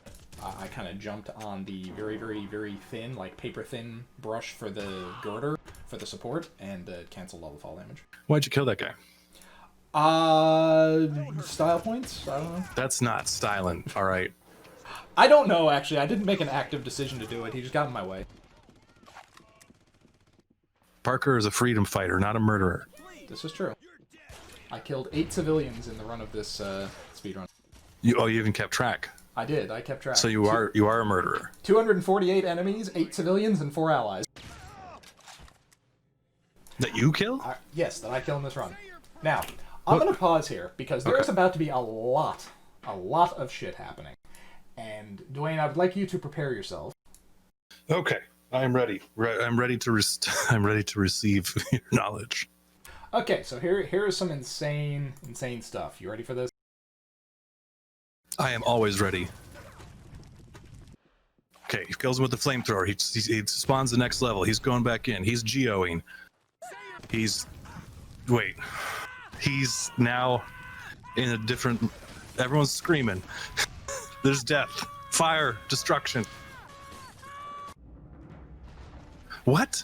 kind of jumped on the very, very, very thin, paper thin brush for the girder for the support, and canceled all the fall damage. Why'd you kill that guy? Style points? I don't know. That's not styling, all right. I don't know, actually. I didn't make an active decision to do it. He just got in my way. Parker is a freedom fighter, not a murderer. This is true. I killed 8 civilians in the run of this speedrun. You even kept track. I did. I kept track. So you are a murderer. 248 enemies, 8 civilians, and 4 allies. That you kill? Yes, that I kill in this run. Now, I'm going to pause here because there's about to be a lot of shit happening. And Duane, I'd like you to prepare yourself. Okay, I'm ready. I'm ready to receive your knowledge. Okay, so here is some insane stuff. You ready for this? I am always ready. Okay, he kills him with the flamethrower. He spawns the next level. He's going back in. He's geoing. He's now in a different. Everyone's screaming. There's death, fire, destruction. What?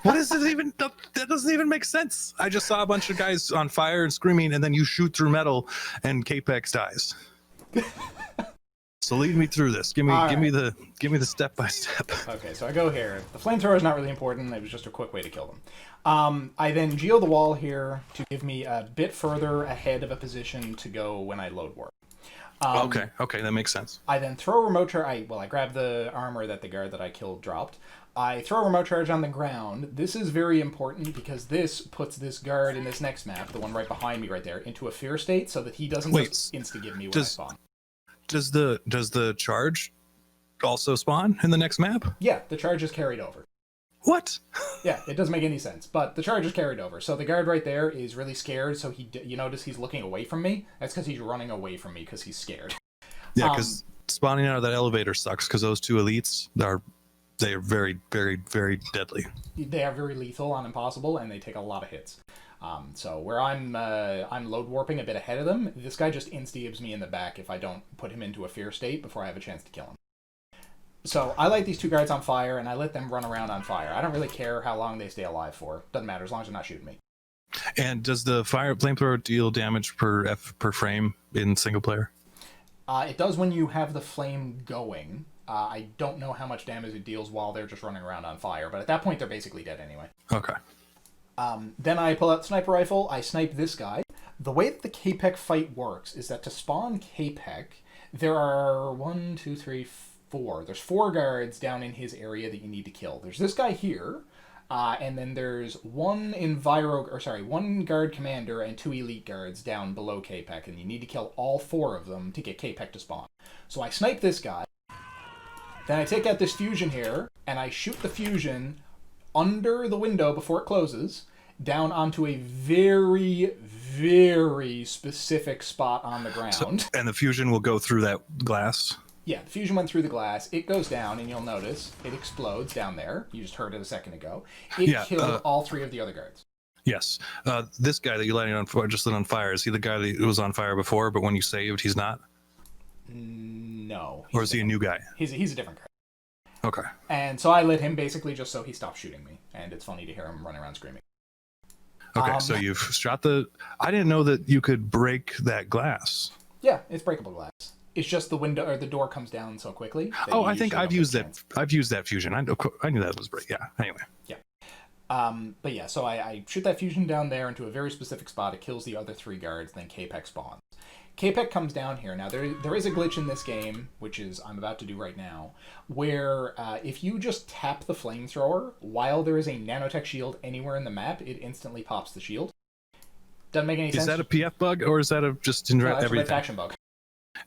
What is it even? That doesn't even make sense. I just saw a bunch of guys on fire and screaming, and then you shoot through metal, and Capex dies. So lead me through this. Give me All the step by step. Okay, so I go here. The flamethrower is not really important. It was just a quick way to kill them. I then geo the wall here to give me a bit further ahead of a position to go when I load warp. Okay, that makes sense. I then throw a remote charge. I grab the armor that the guard that I killed dropped. I throw a remote charge on the ground. This is very important because this puts this guard in this next map, the one right behind me right there, into a fear state so that he doesn't just insta-give me when I spawn. Does the charge also spawn in the next map? Yeah, the charge is carried over. What? Yeah, it doesn't make any sense, but the charge is carried over. So the guard right there is really scared, so you notice he's looking away from me. That's because he's running away from me because he's scared. Yeah, because spawning out of that elevator sucks because those two elites are very, very, very deadly. They are very lethal on impossible, and they take a lot of hits. So where I'm load warping a bit ahead of them, this guy just insta-gibs me in the back if I don't put him into a fear state before I have a chance to kill him. So I light these two guards on fire, and I let them run around on fire. I don't really care how long they stay alive for. Doesn't matter, as long as they're not shooting me. And does the flamethrower deal damage per frame in single player? It does when you have the flame going. I don't know how much damage it deals while they're just running around on fire, but at that point they're basically dead anyway. Okay. Then I pull out the sniper rifle, I snipe this guy. The way that the K-Pec fight works is that to spawn K-Pec, there are 1, 2, 3, 4. There's 4 guards down in his area that you need to kill. There's this guy here, and then there's one guard commander and 2 elite guards down below K-Pec, and you need to kill all 4 of them to get K-Pec to spawn. So I snipe this guy, then I take out this fusion here, and I shoot the fusion under the window before it closes, down onto a very, very specific spot on the ground. And the fusion will go through that glass? Yeah, the fusion went through the glass. It goes down, and you'll notice it explodes down there. You just heard it a second ago. It killed all 3 of the other guards. Yes. This guy that you just lit on fire, is he the guy that was on fire before, but when you saved, he's not? No. Or is he a new guy? He's a different guy. Okay. And so I lit him basically just so he stopped shooting me. And it's funny to hear him run around screaming. Okay, so you've shot I didn't know that you could break that glass. Yeah, it's breakable glass. It's just the window or the door comes down so quickly. Oh, I think I've used that. I've used that fusion. I knew that was break. Yeah. Anyway. Yeah. But yeah, so I shoot that fusion down there into a very specific spot. It kills the other 3 guards. Then K-Pec spawns. K-Pec comes down here. Now, there is a glitch in this game, which is I'm about to do right now, where if you just tap the flamethrower while there is a nanotech shield anywhere in the map, it instantly pops the shield. Doesn't make any sense. Is that a PF bug, or is that just in everything? It's a faction bug.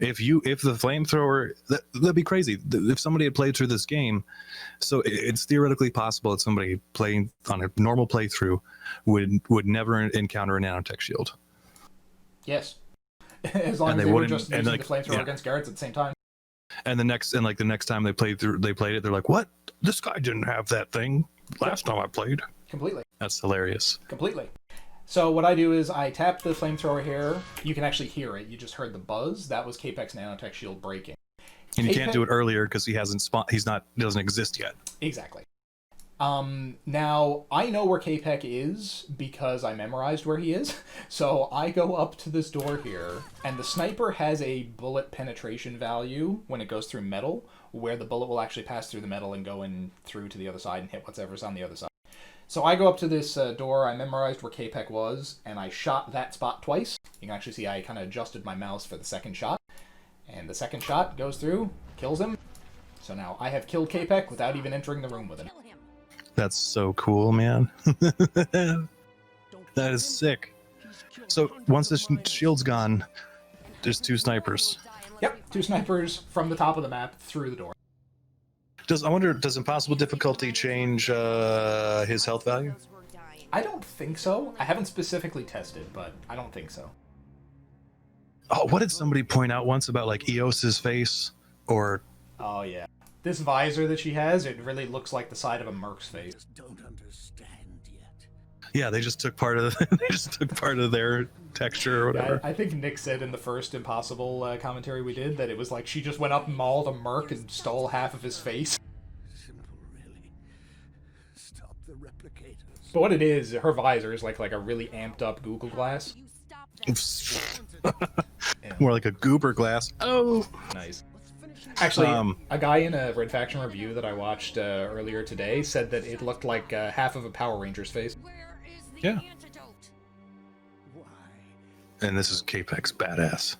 If the flamethrower, that'd be crazy. If somebody had played through this game, so it's theoretically possible that somebody playing on a normal playthrough would never encounter a nanotech shield. Yes. As long as they were just using the flamethrower against guards at the same time. And the next time they played it, they're like, "What? This guy didn't have that thing last time I played." Completely. That's hilarious. Completely. So what I do is I tap the flamethrower here. You can actually hear it. You just heard the buzz. That was K-Pec's nanotech shield breaking. And you can't do it earlier because he hasn't doesn't exist yet. Exactly. Now, I know where K-Pec is because I memorized where he is. So I go up to this door here, and the sniper has a bullet penetration value when it goes through metal, where the bullet will actually pass through the metal and go in through to the other side and hit whatever's on the other side. So I go up to this door, I memorized where K-Pec was, and I shot that spot twice. You can actually see I kind of adjusted my mouse for the second shot. And the second shot goes through, kills him. So now I have killed K-Pec without even entering the room with him. That's so cool, man. That is sick. So once the shield's gone, there's 2 snipers. Yep, 2 snipers from the top of the map through the door. I wonder, does impossible difficulty change his health value? I don't think so. I haven't specifically tested, but I don't think so. Oh, what did somebody point out once about like Eos's face? Or oh yeah, this visor that she has, it really looks like the side of a merc's face. Don't understand yet. Yeah, they just took part of their texture or whatever. Yeah, I think Nick said in the first Impossible commentary we did that it was like she just went up and mauled a merc and stole half of his face. Simple, really. Stop the replicators. But what it is, her visor is like a really amped up Google Glass. More like a Goober glass. Oh, nice. Actually, a guy in a Red Faction review that I watched earlier today said that it looked like half of a Power Ranger's face. Yeah. Why? And this is Capex badass.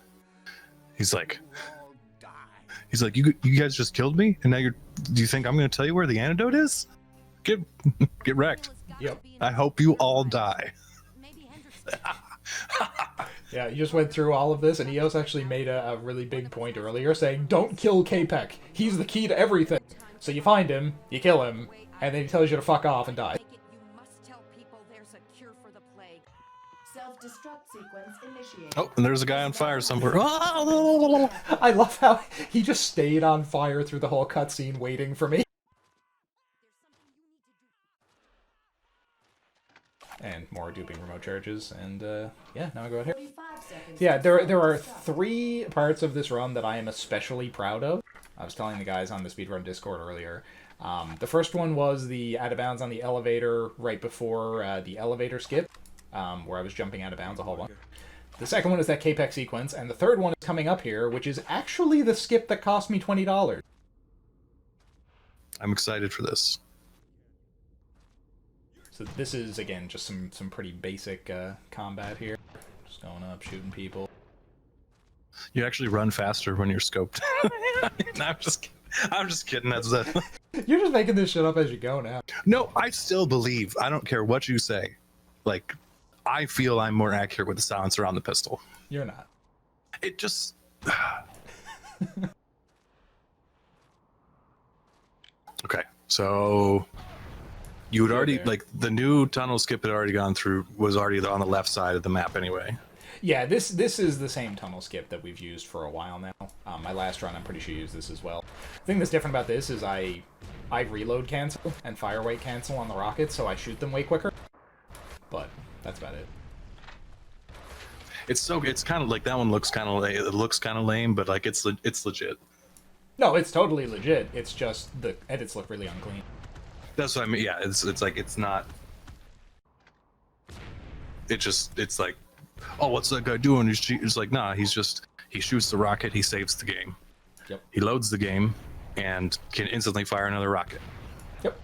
He's like, All die. you guys just killed me, and now do you think I'm going to tell you where the antidote is? Get wrecked. Yep. I hope you all die. Yeah, you just went through all of this, and Eos actually made a really big point earlier saying, don't kill Capek. He's the key to everything. So you find him, you kill him, and then he tells you to fuck off and die. Self-destruct sequence initiated. Oh, and there's a guy on fire somewhere. Oh! I love how he just stayed on fire through the whole cutscene waiting for me. And more duping remote charges, and yeah, now I go out here. 45 seconds. Yeah, there are 3 parts of this run that I am especially proud of. I was telling the guys on the Speedrun Discord earlier. The first one was the out of bounds on the elevator right before the elevator skip, where I was jumping out of bounds a whole bunch. The second one is that Capex sequence, and the third one is coming up here, which is actually the skip that cost me $20. I'm excited for this. So this is, again, just some pretty basic combat here. Just going up, shooting people. You actually run faster when you're scoped. No, I'm just kidding. That's that. You're just making this shit up as you go now. No, I still believe. I don't care what you say. Like, I feel I'm more accurate with the silencer on the pistol. You're not. It just. Okay, so you had already like the new tunnel skip had already gone through, was already on the left side of the map anyway. Yeah, this is the same tunnel skip that we've used for a while now. My last run, I'm pretty sure, used this as well. The thing that's different about this is I reload cancel and fire weight cancel on the rockets, so I shoot them way quicker. But that's about it. It's kind of like that one looks kind of it looks kind of lame, but like it's legit. No, it's totally legit. It's just the edits look really unclean. That's what I mean. Yeah, it's like it's not. It's like, oh, what's that guy doing? It's like, nah, he shoots the rocket, he saves the game. Yep. He loads the game and can instantly fire another rocket. Yep.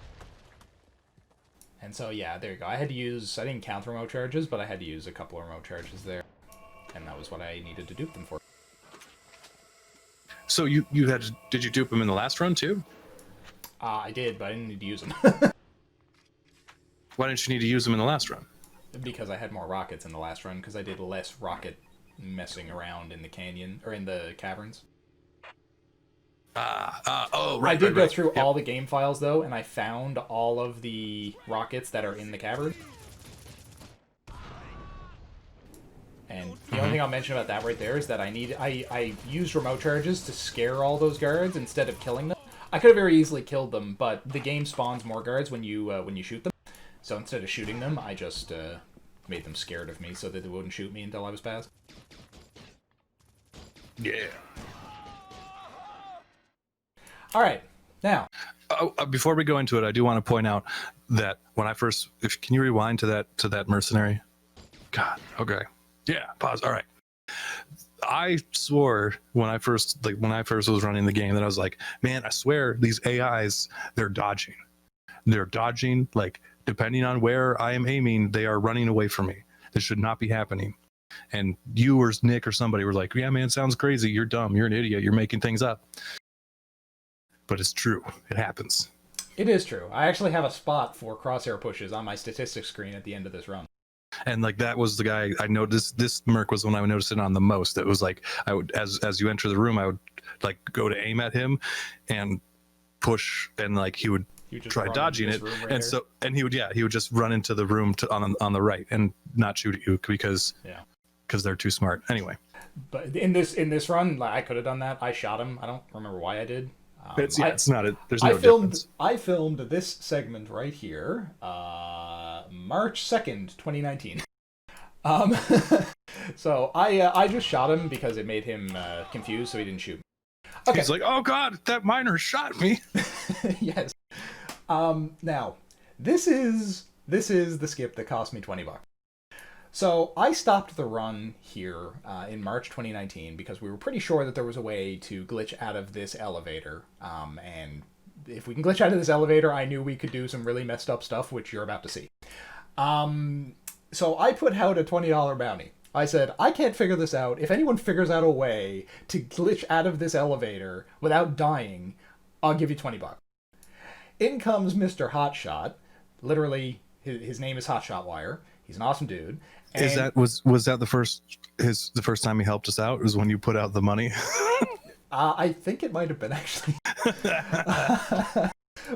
And so yeah, there you go. I didn't count remote charges, but I had to use a couple of remote charges there, and that was what I needed to dupe them for. So did you dupe him in the last run too? I did, but I didn't need to use them. Why didn't you need to use them in the last run? Because I had more rockets in the last run, because I did less rocket messing around in the canyon, or in the caverns. Oh, right. I did right, go right. through Yep. all the game files, though, and I found all of the rockets that are in the cavern. And the only thing I'll mention about that right there is that I used remote charges to scare all those guards instead of killing them. I could have very easily killed them, but the game spawns more guards when you shoot them. So instead of shooting them, I just made them scared of me so that they wouldn't shoot me until I was past. Yeah. All right, now. Before we go into it, I do want to point out that when I first, can you rewind to that mercenary? God. Okay. Yeah. Pause. All right. I swore when I first was running the game that I was like, man, I swear these AIs, they're dodging. They're dodging, like, depending on where I am aiming, they are running away from me. This should not be happening. And you or Nick or somebody were like, yeah, man, sounds crazy. You're dumb. You're an idiot. You're making things up. But it's true. It happens. It is true. I actually have a spot for crosshair pushes on my statistics screen at the end of this run. And like that was the guy I noticed. This merc was the one I noticed it on the most. It was like I would, as you enter the room, I would like go to aim at him and push, and like he would try dodging it, and so he would just run into the room on the right and not shoot at you because they're too smart. Anyway, but in this run, like, I could have done that. I shot him. I don't remember why I did. It's not it. There's no difference. I filmed this segment right here, March 2nd, 2019. So I just shot him because it made him confused, so he didn't shoot me. Okay. He's like, oh god, that miner shot me. Yes. Now, this is the skip that cost me $20. So I stopped the run here in March 2019 because we were pretty sure that there was a way to glitch out of this elevator. And if we can glitch out of this elevator, I knew we could do some really messed up stuff, which you're about to see. So I put out a $20 bounty. I said, I can't figure this out. If anyone figures out a way to glitch out of this elevator without dying, I'll give you 20 bucks. In comes Mr. Hotshot. Literally, his name is Hotshot Wire. He's an awesome dude. And was that the first time he helped us out? Was when you put out the money? I think it might have been, actually.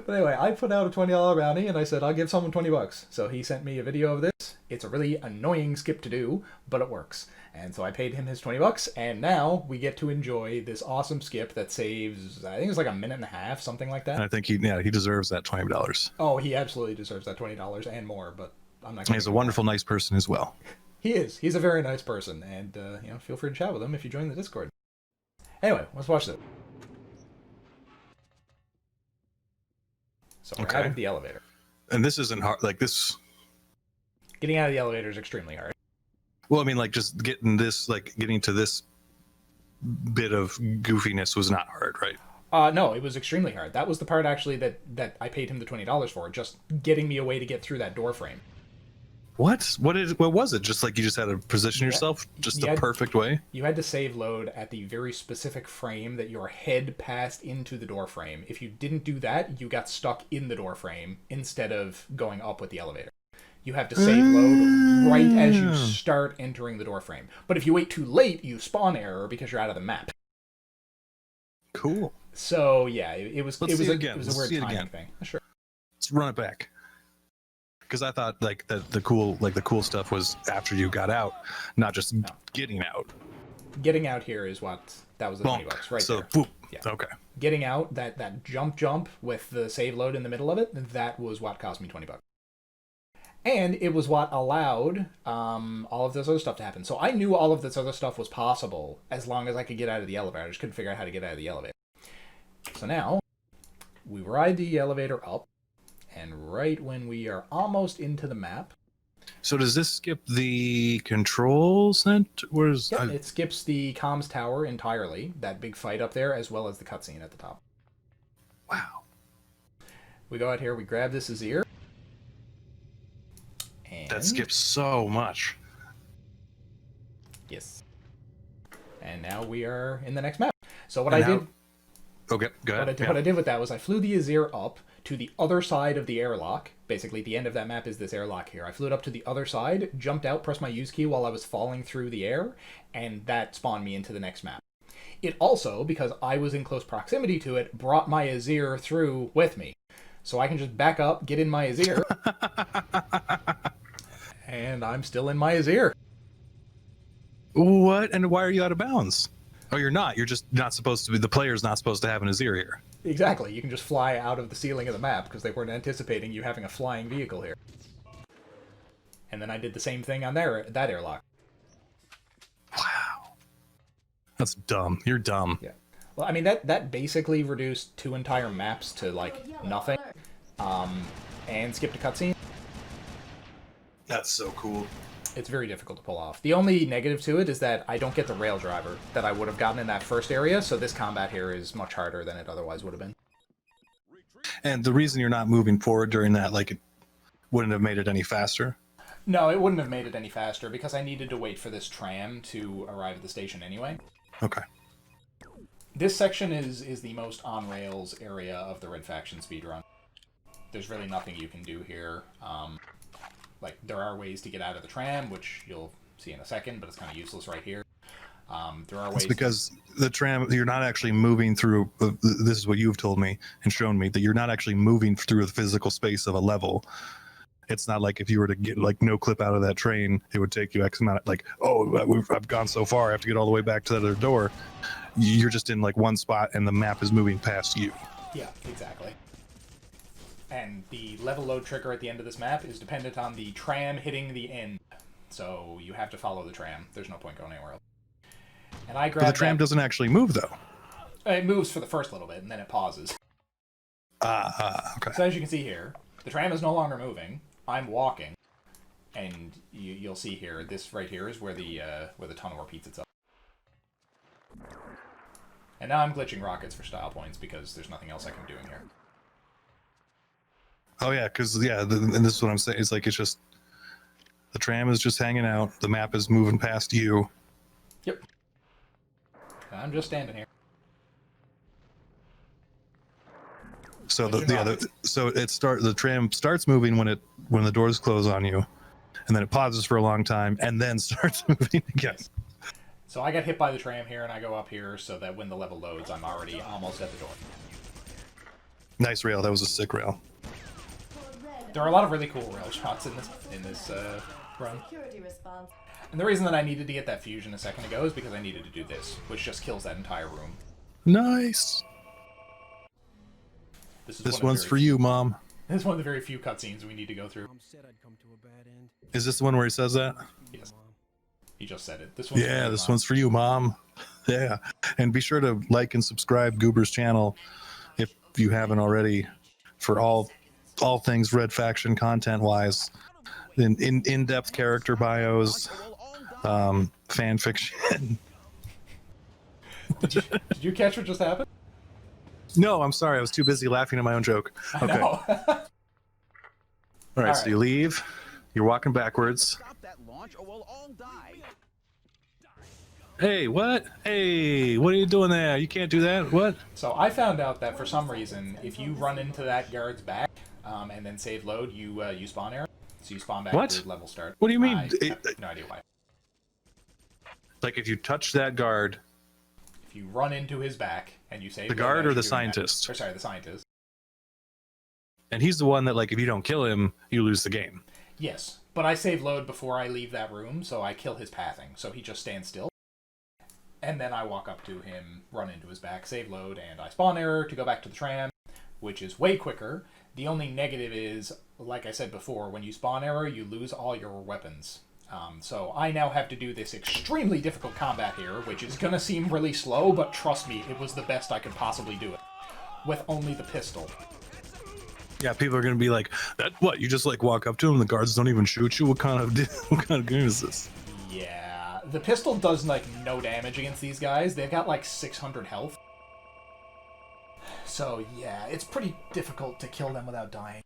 But anyway, I put out a $20 bounty, and I said, I'll give someone 20 bucks. So he sent me a video of this. It's a really annoying skip to do, but it works. And so I paid him his 20 bucks, and now we get to enjoy this awesome skip that saves, I think it's like a minute and a half, something like that. I think he deserves that $20. Oh, he absolutely deserves that $20 and more, but I'm not gonna. He's a wonderful, nice person as well. He is. He's a very nice person, and feel free to chat with him if you join the Discord. Anyway, let's watch this. So we're out of the elevator. And this isn't hard. Like this. Getting out of the elevator is extremely hard. Well, I mean, like just getting to this bit of goofiness was not hard, right? No, it was extremely hard. That was the part actually that I paid him the $20 for, just getting me a way to get through that door frame. What was it? Just like you just had to position yourself just the perfect way? You had to save load at the very specific frame that your head passed into the door frame. If you didn't do that, you got stuck in the door frame instead of going up with the elevator. You have to save load right as you start entering the door frame. But if you wait too late, you spawn error because you're out of the map. Cool. So yeah, it was a weird timing thing. Sure. Let's run it back. Because I thought like the cool stuff was after you got out, not just getting out. Getting out here is that was the 20 bucks right there. Boop. Yeah. Okay. Getting out, that jump with the save load in the middle of it, that was what cost me 20 bucks. And it was what allowed all of this other stuff to happen. So I knew all of this other stuff was possible as long as I could get out of the elevator. I just couldn't figure out how to get out of the elevator. So now we ride the elevator up, and right when we are almost into the map. So does this skip the control center? It skips the comms tower entirely, that big fight up there, as well as the cutscene at the top. Wow. We go out here, we grab this Azir. That skips so much. Yes. And now we are in the next map. So what I did... Okay, go ahead. What I did with that was I flew the Azir up to the other side of the airlock. Basically, the end of that map is this airlock here. I flew it up to the other side, jumped out, pressed my use key while I was falling through the air, and that spawned me into the next map. It also, because I was in close proximity to it, brought my Azir through with me. So I can just back up, get in my Azir, and I'm still in my Azir. What? And why are you out of bounds? Oh, you're not. You're just not supposed to be. The player's not supposed to have an Azir here. Exactly. You can just fly out of the ceiling of the map because they weren't anticipating you having a flying vehicle here. And then I did the same thing on that airlock. Wow. That's dumb. You're dumb. Yeah. Well, I mean, that basically reduced 2 entire maps to, like, nothing. And skipped a cutscene. That's so cool. It's very difficult to pull off. The only negative to it is that I don't get the rail driver that I would have gotten in that first area, so this combat here is much harder than it otherwise would have been. And the reason you're not moving forward during that, like, it wouldn't have made it any faster? No, it wouldn't have made it any faster because I needed to wait for this tram to arrive at the station anyway. Okay. This section is the most on-rails area of the Red Faction speedrun. There's really nothing you can do here. Like, there are ways to get out of the tram, which you'll see in a second, but it's kind of useless right here. There are ways... It's because the tram, you're not actually moving through... This is what you've told me and shown me, that you're not actually moving through the physical space of a level. It's not like if you were to get, like, no clip out of that train, it would take you X amount, like, oh, I've gone so far, I have to get all the way back to that other door. You're just in, like, one spot, and the map is moving past you. Yeah, exactly. And the level load trigger at the end of this map is dependent on the tram hitting the end. So you have to follow the tram. There's no point going anywhere else. And I grabbed But the tram doesn't actually move, though. It moves for the first little bit, and then it pauses. Okay. So as you can see here, the tram is no longer moving. I'm walking. And you'll see here, this right here is where the tunnel repeats itself. And now I'm glitching rockets for style points because there's nothing else I can do in here. Oh yeah, because and this is what I'm saying. It's like it's just the tram is just hanging out. The map is moving past you. Yep. I'm just standing here. So the tram starts moving when the doors close on you, and then it pauses for a long time and then starts moving again. So I got hit by the tram here, and I go up here so that when the level loads, I'm already almost at the door. Nice rail. That was a sick rail. There are a lot of really cool rail shots in this run. Security response. And the reason that I needed to get that fusion a second ago is because I needed to do this, which just kills that entire room. Nice. This one's for you, Mom. This is one of the very few cutscenes we need to go through. Is this the one where he says that? Yes. He just said it. This one's Yeah, this one's for you, Mom. Yeah. And be sure to like and subscribe Goober's channel if you haven't already for all things Red Faction content-wise. In-depth character bios, fan fiction. Did you catch what just happened? No, I'm sorry. I was too busy laughing at my own joke. Okay. All right, so you leave. You're walking backwards. Hey, what? Hey, what are you doing there? You can't do that. What? So I found out that for some reason, if you run into that guard's back and then save load, you spawn error. So you spawn back to level start. What do you mean? I have no idea why. Like if you touch that guard... If you run into his back and you save the guard or the scientist? Or sorry, the scientist. And he's the one that, like, if you don't kill him, you lose the game. Yes, but I save load before I leave that room, so I kill his pathing. So he just stands still. And then I walk up to him, run into his back, save load, and I spawn error to go back to the tram, which is way quicker. The only negative is, like I said before, when you spawn error, you lose all your weapons. So I now have to do this extremely difficult combat here, which is going to seem really slow, but trust me, it was the best I could possibly do it. With only the pistol. Yeah, people are going to be like, "That what? You just like walk up to them, the guards don't even shoot you? What kind of game is this?" Yeah, the pistol does like no damage against these guys. They've got like 600 health. So yeah, it's pretty difficult to kill them without dying.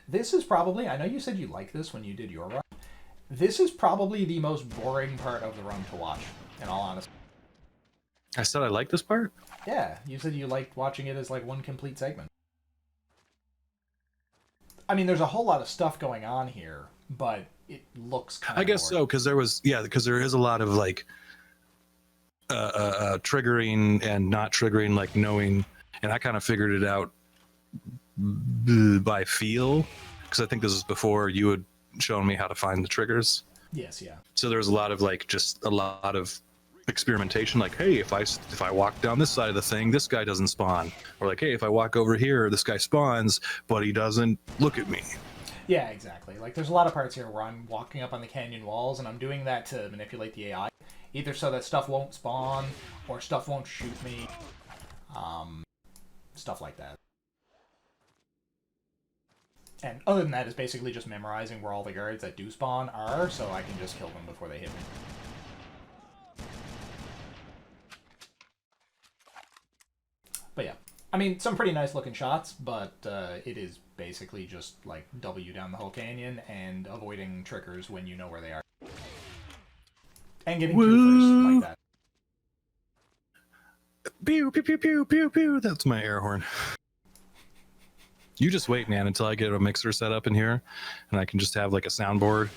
This is probably, I know you said you liked this when you did your run. This is probably the most boring part of the run to watch, in all honesty. I said I like this part? Yeah, you said you liked watching it as like one complete segment. I mean, there's a whole lot of stuff going on here, but it looks kind of I guess boring. so, because there is a lot of like triggering and not triggering, like knowing, and I kind of figured it out by feel, because I think this is before you had shown me how to find the triggers. Yes, yeah. So there was a lot of like just a lot of experimentation, like, hey, if I walk down this side of the thing, this guy doesn't spawn, or like, hey, if I walk over here, this guy spawns but he doesn't look at me. Yeah, exactly. Like there's a lot of parts here where I'm walking up on the canyon walls and I'm doing that to manipulate the AI, either so that stuff won't spawn or stuff won't shoot me, stuff like that. And other than that, it's basically just memorizing where all the guards that do spawn are, so I can just kill them before they hit me. But yeah, I mean, some pretty nice looking shots, but it is basically just like W down the whole canyon and avoiding triggers when you know where they are. And getting two first like that. Pew, pew, pew, pew, pew, pew. That's my air horn. You just wait, man, until I get a mixer set up in here, and I can just have like a soundboard,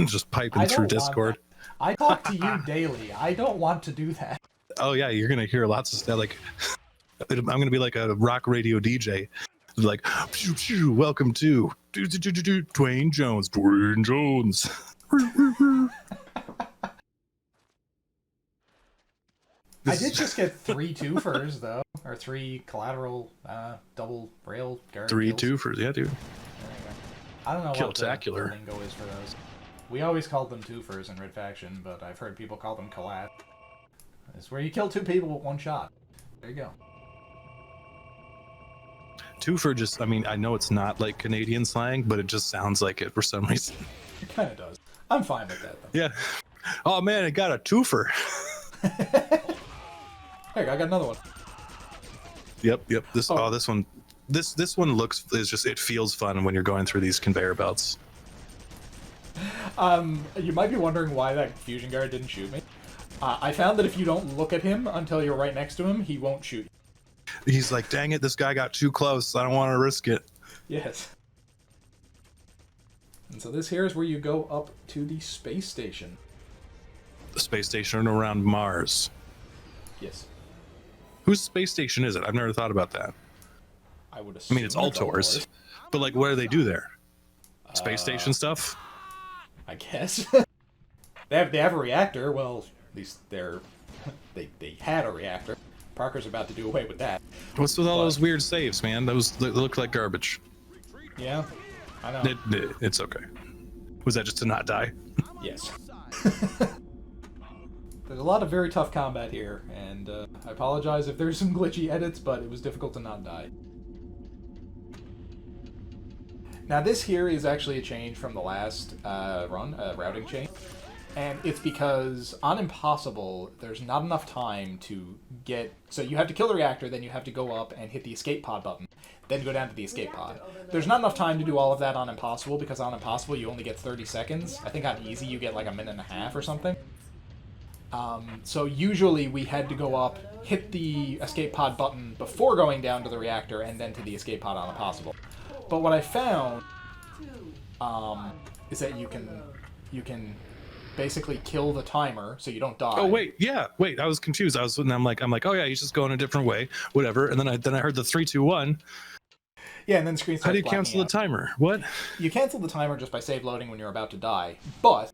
just piping through Discord. I talk to you daily. I don't want to do that. Oh yeah, you're gonna hear lots of stuff. Like, I'm gonna be like a rock radio DJ, like, pew, pew, welcome to Duane Jones. Duane Jones. I did just get 3 twofers though, or 3 collateral double rail guard. 3 kills. twofers, yeah, dude. There you go. I don't know what the lingo is for those. We always called them twofers in Red Faction, but I've heard people call them collat. It's where you kill 2 people with 1 shot. There you go. Twofer just, I mean, I know it's not like Canadian slang, but it just sounds like it for some reason. It kind of does. I'm fine with that, though. Yeah. Oh man, it got a twofer. Hey, I got another one. Yep. This one looks, is just, it feels fun when you're going through these conveyor belts. You might be wondering why that fusion guard didn't shoot me. I found that if you don't look at him until you're right next to him, he won't shoot you. He's like, dang it, this guy got too close. I don't want to risk it. Yes. And so this here is where you go up to the space station. The space station around Mars. Yes. Whose space station is it? I've never thought about that. I would I assume mean, it's Altor's. But like, what do they do there? Space station stuff? I guess. they have a reactor. Well, at least they had a reactor. Parker's about to do away with that. What's with all those weird saves, man? Those look like garbage. Yeah, I know. It's okay. Was that just to not die? Yes. There's a lot of very tough combat here, and I apologize if there's some glitchy edits, but it was difficult to not die. Now this here is actually a change from the last routing change. And it's because on Impossible, there's not enough time to get... So you have to kill the reactor, then you have to go up and hit the escape pod button, then go down to the escape pod. There's not enough time to do all of that on Impossible, because on Impossible you only get 30 seconds. I think on Easy you get like a minute and a half or something. So usually we had to go up, hit the escape pod button before going down to the reactor, and then to the escape pod on Impossible. But what I found is that you can basically kill the timer so you don't die. Oh wait, I was confused. I'm like, oh yeah, he's just going a different way, whatever. And then I heard the 3, 2, 1. Yeah, and then the screen starts How do you blacking cancel out. the timer? What? You cancel the timer just by save loading when you're about to die. But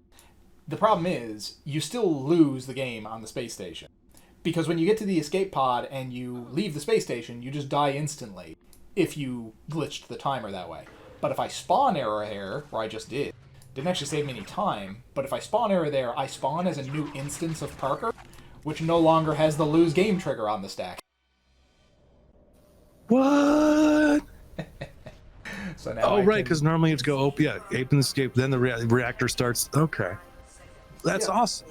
the problem is you still lose the game on the space station. Because when you get to the escape pod and you leave the space station, you just die instantly if you glitched the timer that way. But if I spawn error here, where I just didn't actually save me any time, but if I spawn error there, I spawn as a new instance of Parker, which no longer has the lose game trigger on the stack. What? So now Oh, right, because normally it's go, ape and escape, then the reactor starts. Okay. That's awesome.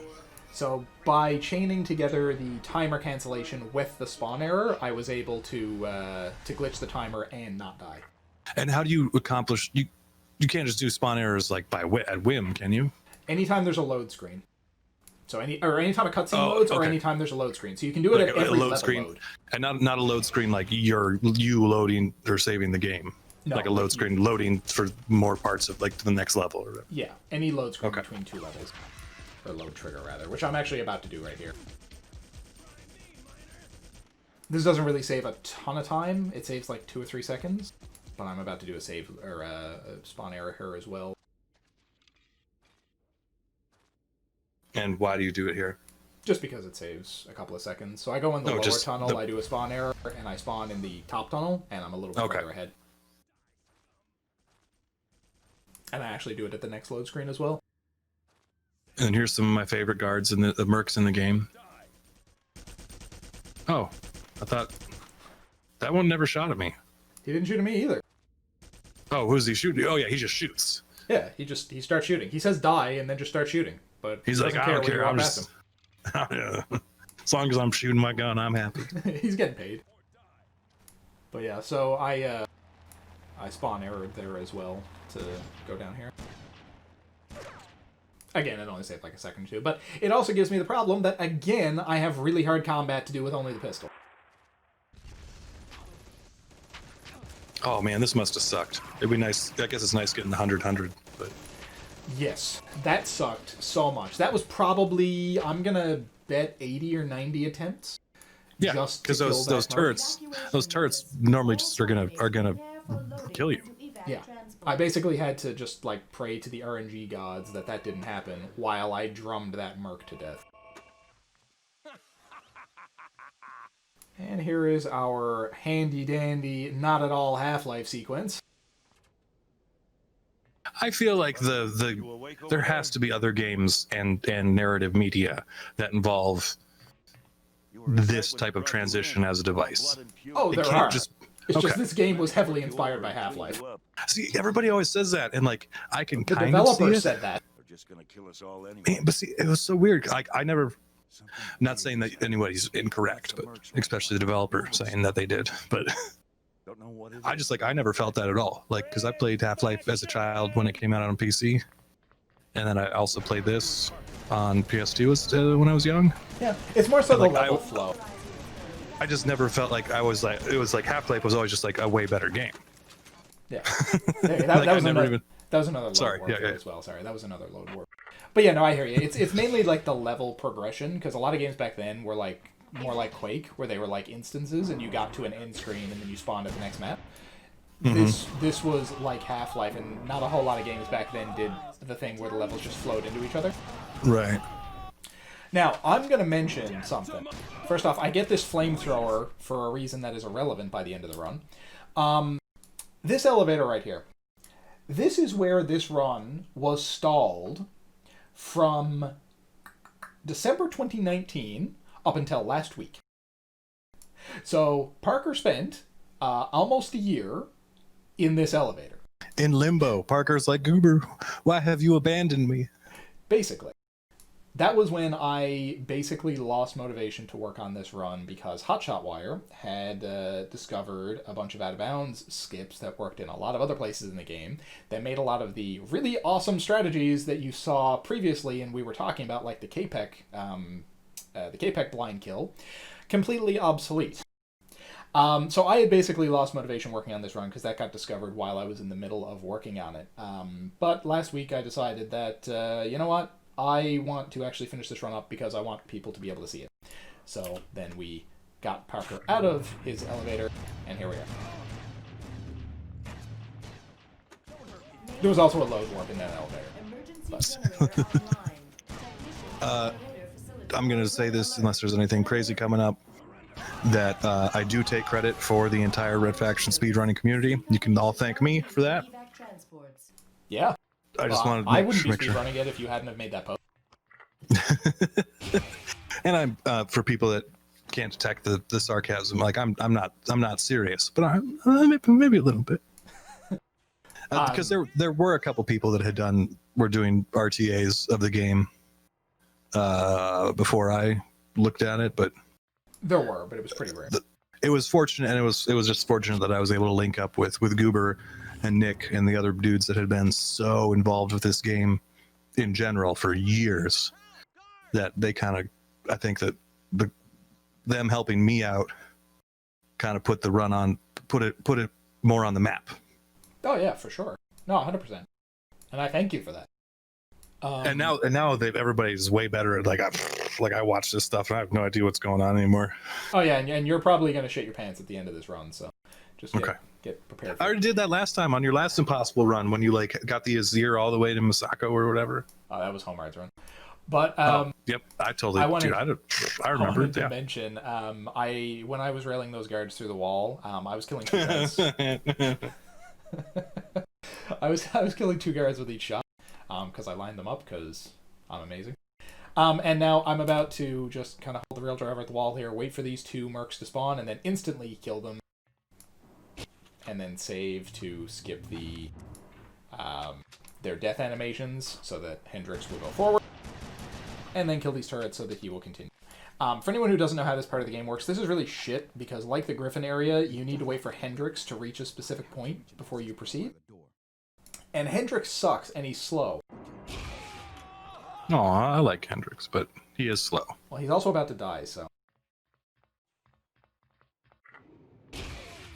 So by chaining together the timer cancellation with the spawn error, I was able to glitch the timer and not die. And how do you accomplish... You can't just do spawn errors like at whim, can you? Anytime there's a load screen. So anytime a cutscene loads, or anytime there's a load screen. So you can do it like at every load level screen, load. and not a load screen like you loading or saving the game. No, like a load screen loading for more parts of like the next level. Or whatever. Yeah, any load screen between two levels, or load trigger rather, which I'm actually about to do right here. This doesn't really save a ton of time. It saves like 2 or 3 seconds. But I'm about to do a save or a spawn error here as well. And why do you do it here? Just because it saves a couple of seconds. So I go in the lower tunnel, I do a spawn error, and I spawn in the top tunnel, and I'm a little further ahead. And I actually do it at the next load screen as well. And here's some of my favorite guards and the mercs in the game. Oh, I thought that one never shot at me. He didn't shoot at me either. Oh, who's he shooting? Oh yeah, he just shoots. Yeah, he starts shooting. He says die and then just starts shooting. But he's like, I don't care. I'm just him. as long as I'm shooting my gun, I'm happy. He's getting paid. But yeah, so I spawn errored there as well to go down here. Again, it only saved like a second or two, but it also gives me the problem that again I have really hard combat to do with only the pistol. Oh man, this must have sucked. It'd be nice. I guess it's nice getting the 100, but yes, that sucked so much. That was probably, I'm gonna bet 80 or 90 attempts. Yeah, because those turrets normally just are gonna kill you. Yeah, I basically had to just like pray to the RNG gods that didn't happen while I drummed that merc to death. And here is our handy-dandy, not at all Half-Life sequence. I feel like there has to be other games and narrative media that involve this type of transition as a device. Oh, there are. It's just Okay. this game was heavily inspired by Half-Life. See, everybody always says that, and like I can The kind of see developer it. said that. They're just gonna kill us all anyway. Man, but see, it was so weird. Like I never, not saying that anybody's incorrect, but especially the developer saying that they did. But Don't know what it I is. just like I never felt that at all. Like because I played Half-Life as a child when it came out on PC, and then I also played this on PS2 when I was young. Yeah, it's more so the Like, level flow. I just never felt like I was like it was like Half-Life was always just like a way better game. Yeah, that, Like, I was never another, even- that was another load Sorry, warp yeah, there yeah. as well. Sorry, that was another load warp. But yeah, no, I hear you. It's mainly like the level progression, because a lot of games back then were like more like Quake, where they were like instances, and you got to an end screen and then you spawned at the next map. This was like Half-Life, and not a whole lot of games back then did the thing where the levels just flowed into each other. Right. Now, I'm going to mention something. First off, I get this flamethrower for a reason that is irrelevant by the end of the run. This elevator right here. This is where this run was stalled from December 2019 up until last week. So, Parker spent almost a year in this elevator. In limbo, Parker's like, Goober, why have you abandoned me? Basically. That was when I basically lost motivation to work on this run because Hotshotwire had discovered a bunch of out-of-bounds skips that worked in a lot of other places in the game that made a lot of the really awesome strategies that you saw previously and we were talking about, like the K-Pec blind kill, completely obsolete. So I had basically lost motivation working on this run because that got discovered while I was in the middle of working on it. But last week I decided that, you know what? I want to actually finish this run up because I want people to be able to see it. So then we got Parker out of his elevator, and here we are. There was also a load warp in that elevator. Emergency generator online. I'm going to say this unless there's anything crazy coming up, that I do take credit for the entire Red Faction speedrunning community. You can all thank me for that. Evac transports. Yeah. I just wanted to I wouldn't be make sure. speedrunning it if you hadn't have made that post. And I'm for people that can't detect the sarcasm, like I'm not serious, but I'm maybe a little bit. Because there were a couple people that were doing RTAs of the game before I looked at it, but There were, but it was pretty rare. it was fortunate, and it was just fortunate that I was able to link up with Goober and Nick and the other dudes that had been so involved with this game in general for years, that they kind of, I think that them helping me out kind of put the run on, put it more on the map. Oh yeah, for sure. No, 100%. And I thank you for that. And now everybody's way better at I watch this stuff and I have no idea what's going on anymore. Oh yeah, and you're probably gonna shit your pants at the end of this run, so just get prepared. I already did that last time on your last Impossible run when you got the Azir all the way to Masako or whatever. Oh, that was Homar's run. But yep, I totally. I wanted- I remember. wanted to Yeah. mention, when I was railing those guards through the wall, I was killing 2 guards. I was killing 2 guards with each shot, because I lined them up because I'm amazing. And now I'm about to just kind of hold the rail driver at the wall here, wait for these 2 mercs to spawn, and then instantly kill them, and then save to skip their death animations so that Hendrix will go forward, and then kill these turrets so that he will continue. For anyone who doesn't know how this part of the game works, this is really shit, because like the Griffin area, you need to wait for Hendrix to reach a specific point before you proceed. And Hendrix sucks, and he's slow. Oh, I like Hendrix, but he is slow. Well, he's also about to die, so...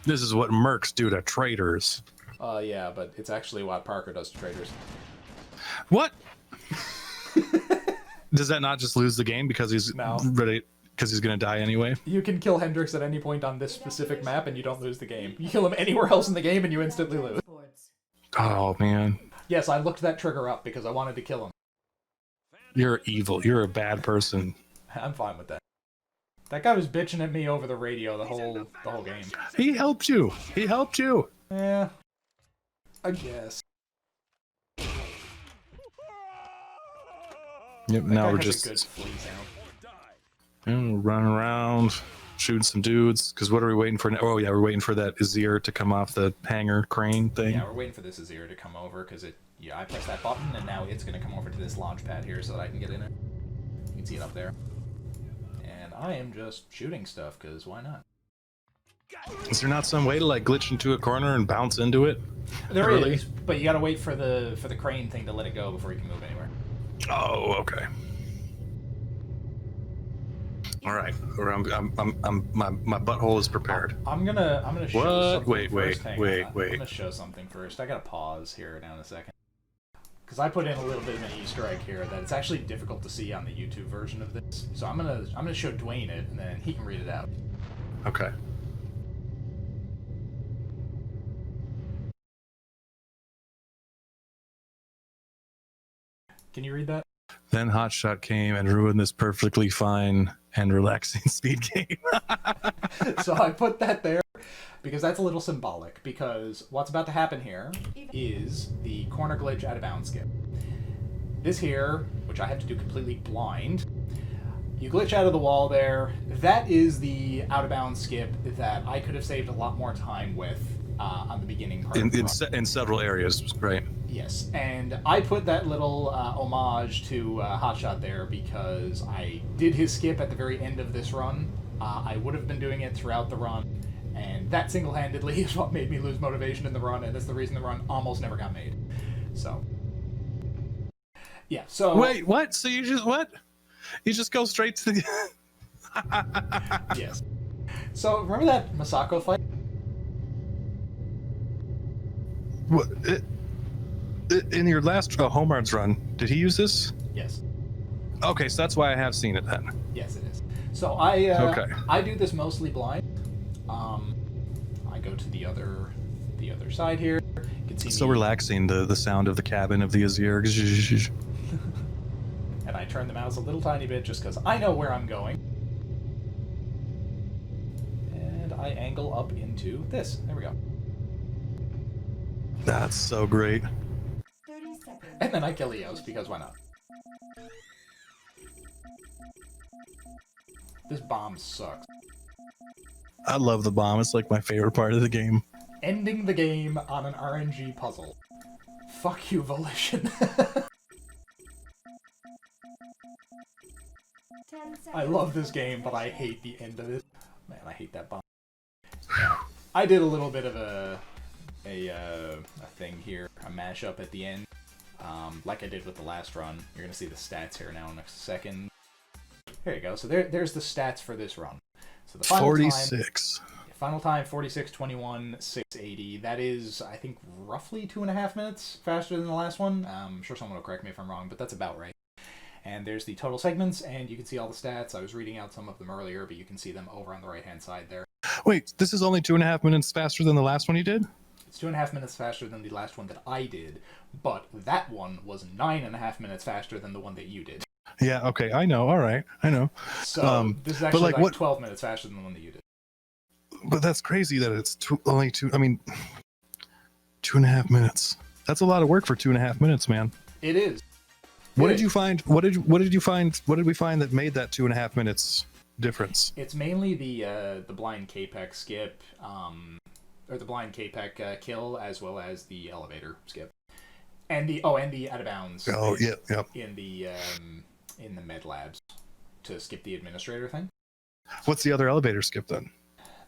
This is what mercs do to traitors. Yeah, but it's actually what Parker does to traitors. What? Does that not just lose the game because he's No. ready? Because he's gonna die anyway. You can kill Hendrix at any point on this specific map, and you don't lose the game. You kill him anywhere else in the game, and you instantly lose. Transports. Oh man, Yes, I looked that trigger up because I wanted to kill him. you're evil. You're a bad person. I'm fine with that. That guy was bitching at me over the radio the whole game. He helped you. He helped you. Yeah, I guess. Yep. That Now guy we're has just a good flea sound. running around. shooting some dudes. Because what are we waiting for now? Oh yeah, we're waiting for that Azir to come off the hangar crane thing. Yeah, we're waiting for this Azir to come over because I pressed that button and now it's going to come over to this launch pad here so that I can get in it. You can see it up there. And I am just shooting stuff because why not? Is there not some way to like glitch into a corner and bounce into it? There is, but you got to wait for the crane thing to let it go before you can move anywhere. Oh, okay. All right, my butthole is prepared. I'm gonna show something Wait, first. wait. I'm gonna show something first. I gotta pause here now in a second because I put in a little bit of an Easter egg here that it's actually difficult to see on the YouTube version of this. So I'm gonna show Duane it and then he can read it out. Okay. Can you read that? Then Hotshot came and ruined this perfectly fine and relaxing speed game. So I put that there because that's a little symbolic, because what's about to happen here is the corner glitch out of bounds skip. This here, which I have to do completely blind, you glitch out of the wall there. That is the out of bounds skip that I could have saved a lot more time with on the beginning part. In several areas, right? Yes, and I put that little homage to Hotshot there because I did his skip at the very end of this run. I would have been doing it throughout the run, and that single-handedly is what made me lose motivation in the run, and that's the reason the run almost never got made. So, yeah, so... Wait, what? So you just, what? You just go straight to the... Yes. So, remember that Masako fight? What? In your last Homards run, did he use this? Yes. Okay, so that's why I have seen it then. Yes, it is. So I I do this mostly blind. I go to the other side here. You can see So me, relaxing, the sound of the cabin of the Azir. and I turn the mouse a little tiny bit just because I know where I'm going. And I angle up into this. There we go. That's so great. 30 seconds. And then I kill Eos because why not? This bomb sucks. I love the bomb. It's like my favorite part of the game. Ending the game on an RNG puzzle. Fuck you, Volition. 10 seconds. I love this game, but I hate the end of it. Man, I hate that bomb. I did a little bit of a thing here, a mashup at the end, like I did with the last run. You're gonna see the stats here now in a second. Here you go. So there's the stats for this run. So the final 46. Final time 46:21 680. That is, I think, roughly 2.5 minutes faster than the last one. I'm sure someone will correct me if I'm wrong, but that's about right. And there's the total segments, and you can see all the stats. I was reading out some of them earlier, but you can see them over on the right-hand side there. Wait, this is only 2.5 minutes faster than the last one you did? It's 2.5 minutes faster than the last one that I did, but that one was 9.5 minutes faster than the one that you did. Yeah, okay, I know, all right, I know. So this is actually like, what, 12 minutes faster than the one that you did. But that's crazy that it's only 2.5 minutes. That's a lot of work for 2.5 minutes, man. It is. What did you find? What did you find? What did we find that made that 2.5 minutes difference? It's mainly the blind K-Pec skip, or the blind K-Pec kill, as well as the elevator skip, and the out of bounds. Oh yeah. In the med labs to skip the administrator thing. What's the other elevator skip then?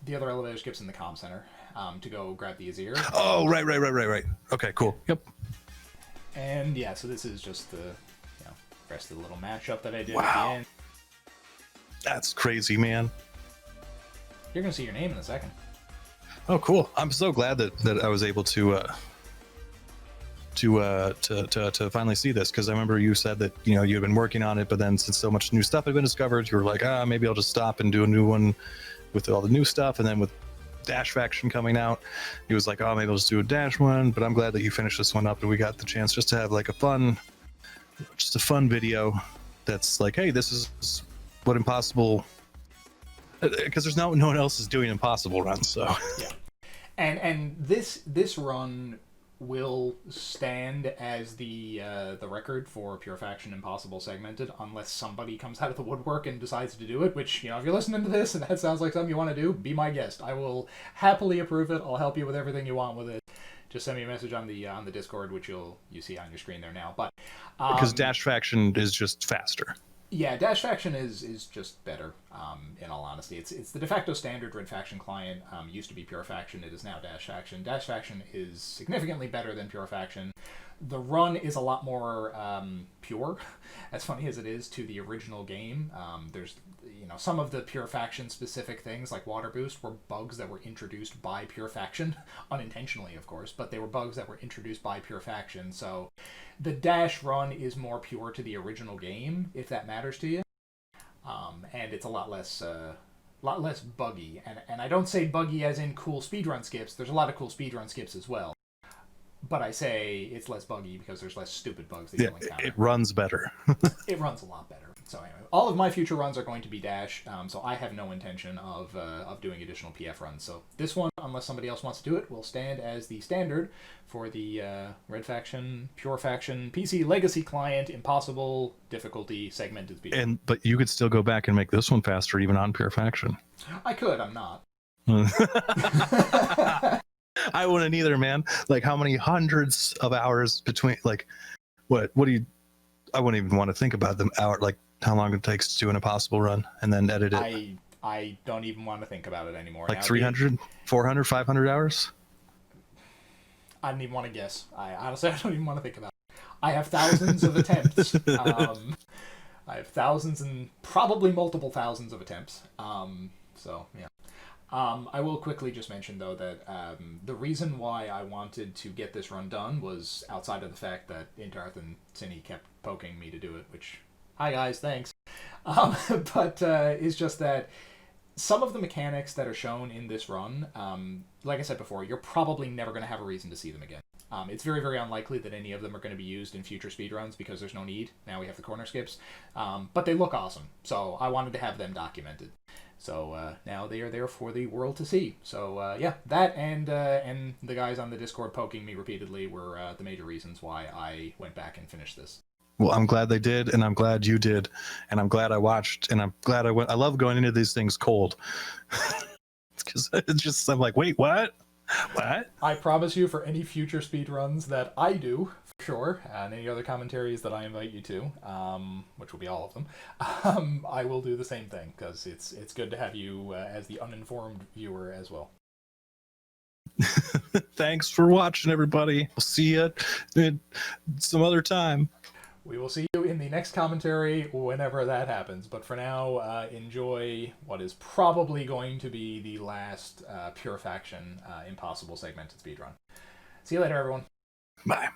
The other elevator skip's in the comm center to go grab the Azir. Oh right. Okay, cool. Yep. And yeah, so this is just the rest of the little mashup that I did at Wow. the end. That's crazy, man. You're gonna see your name in a second. Oh, cool. I'm so glad that I was able to finally see this, because I remember you said that you had been working on it, but then since so much new stuff had been discovered, you were like, maybe I'll just stop and do a new one with all the new stuff, and then with Dash Faction coming out, he was like, maybe I'll just do a Dash one. But I'm glad that you finished this one up and we got the chance just to have like a fun video that's like, hey, this is what Impossible, because there's no one else is doing Impossible runs, so Yeah. And this run will stand as the record for Pure Faction Impossible Segmented unless somebody comes out of the woodwork and decides to do it, which, if you're listening to this and that sounds like something you want to do, be my guest. I will happily approve it. I'll help you with everything you want with it. Just send me a message on the Discord, which you see on your screen there now. But because Dash Faction is just faster. Yeah, Dash Faction is just better, in all honesty. It's the de facto standard Red Faction client. Used to be Pure Faction, it is now Dash Faction. Dash Faction is significantly better than Pure Faction. The run is a lot more pure, as funny as it is, to the original game. There's, some of the Pure Faction specific things, like Water Boost, were bugs that were introduced by Pure Faction, unintentionally, of course, but they were bugs that were introduced by Pure Faction, so the Dash run is more pure to the original game, if that matters to you. And it's a lot less buggy. And I don't say buggy as in cool speedrun skips. There's a lot of cool speedrun skips as well. But I say it's less buggy because there's less stupid bugs that you'll encounter. It runs better. It runs a lot better. So anyway, all of my future runs are going to be Dash, so I have no intention of doing additional PF runs. So this one, unless somebody else wants to do it, will stand as the standard for the Red Faction, Pure Faction, PC Legacy Client, Impossible Difficulty Segmented Speed. But you could still go back and make this one faster even on Pure Faction. I could, I'm not. I wouldn't either, man. Like, how many hundreds of hours between, like, what do you, I wouldn't even want to think about them hour, like how long it takes to do an Impossible run and then edit it. I don't even want to think about it anymore. Like 300, 400, 500 hours? I don't even want to guess. Honestly, I don't even want to think about it. I have thousands of attempts. I have thousands and probably multiple thousands of attempts. So, yeah. I will quickly just mention, though, that the reason why I wanted to get this run done was outside of the fact that Intarth and Cinny kept poking me to do it, which, hi guys, thanks. But it's just that some of the mechanics that are shown in this run, like I said before, you're probably never going to have a reason to see them again. It's very, very unlikely that any of them are going to be used in future speedruns because there's no need. Now we have the corner skips. But they look awesome, so I wanted to have them documented. So now they are there for the world to see. So yeah, that and the guys on the Discord poking me repeatedly were the major reasons why I went back and finished this. Well, I'm glad they did, and I'm glad you did, and I'm glad I watched, and I'm glad I went. I love going into these things cold. Because it's just, I'm like, wait, what? What? I promise you, for any future speedruns that I do, for sure, and any other commentaries that I invite you to, which will be all of them, I will do the same thing, because it's good to have you as the uninformed viewer as well. Thanks for watching, everybody. We'll see you some other time. We will see you in the next commentary whenever that happens. But for now, enjoy what is probably going to be the last Pure Faction Impossible Segmented speedrun. See you later, everyone. Bye.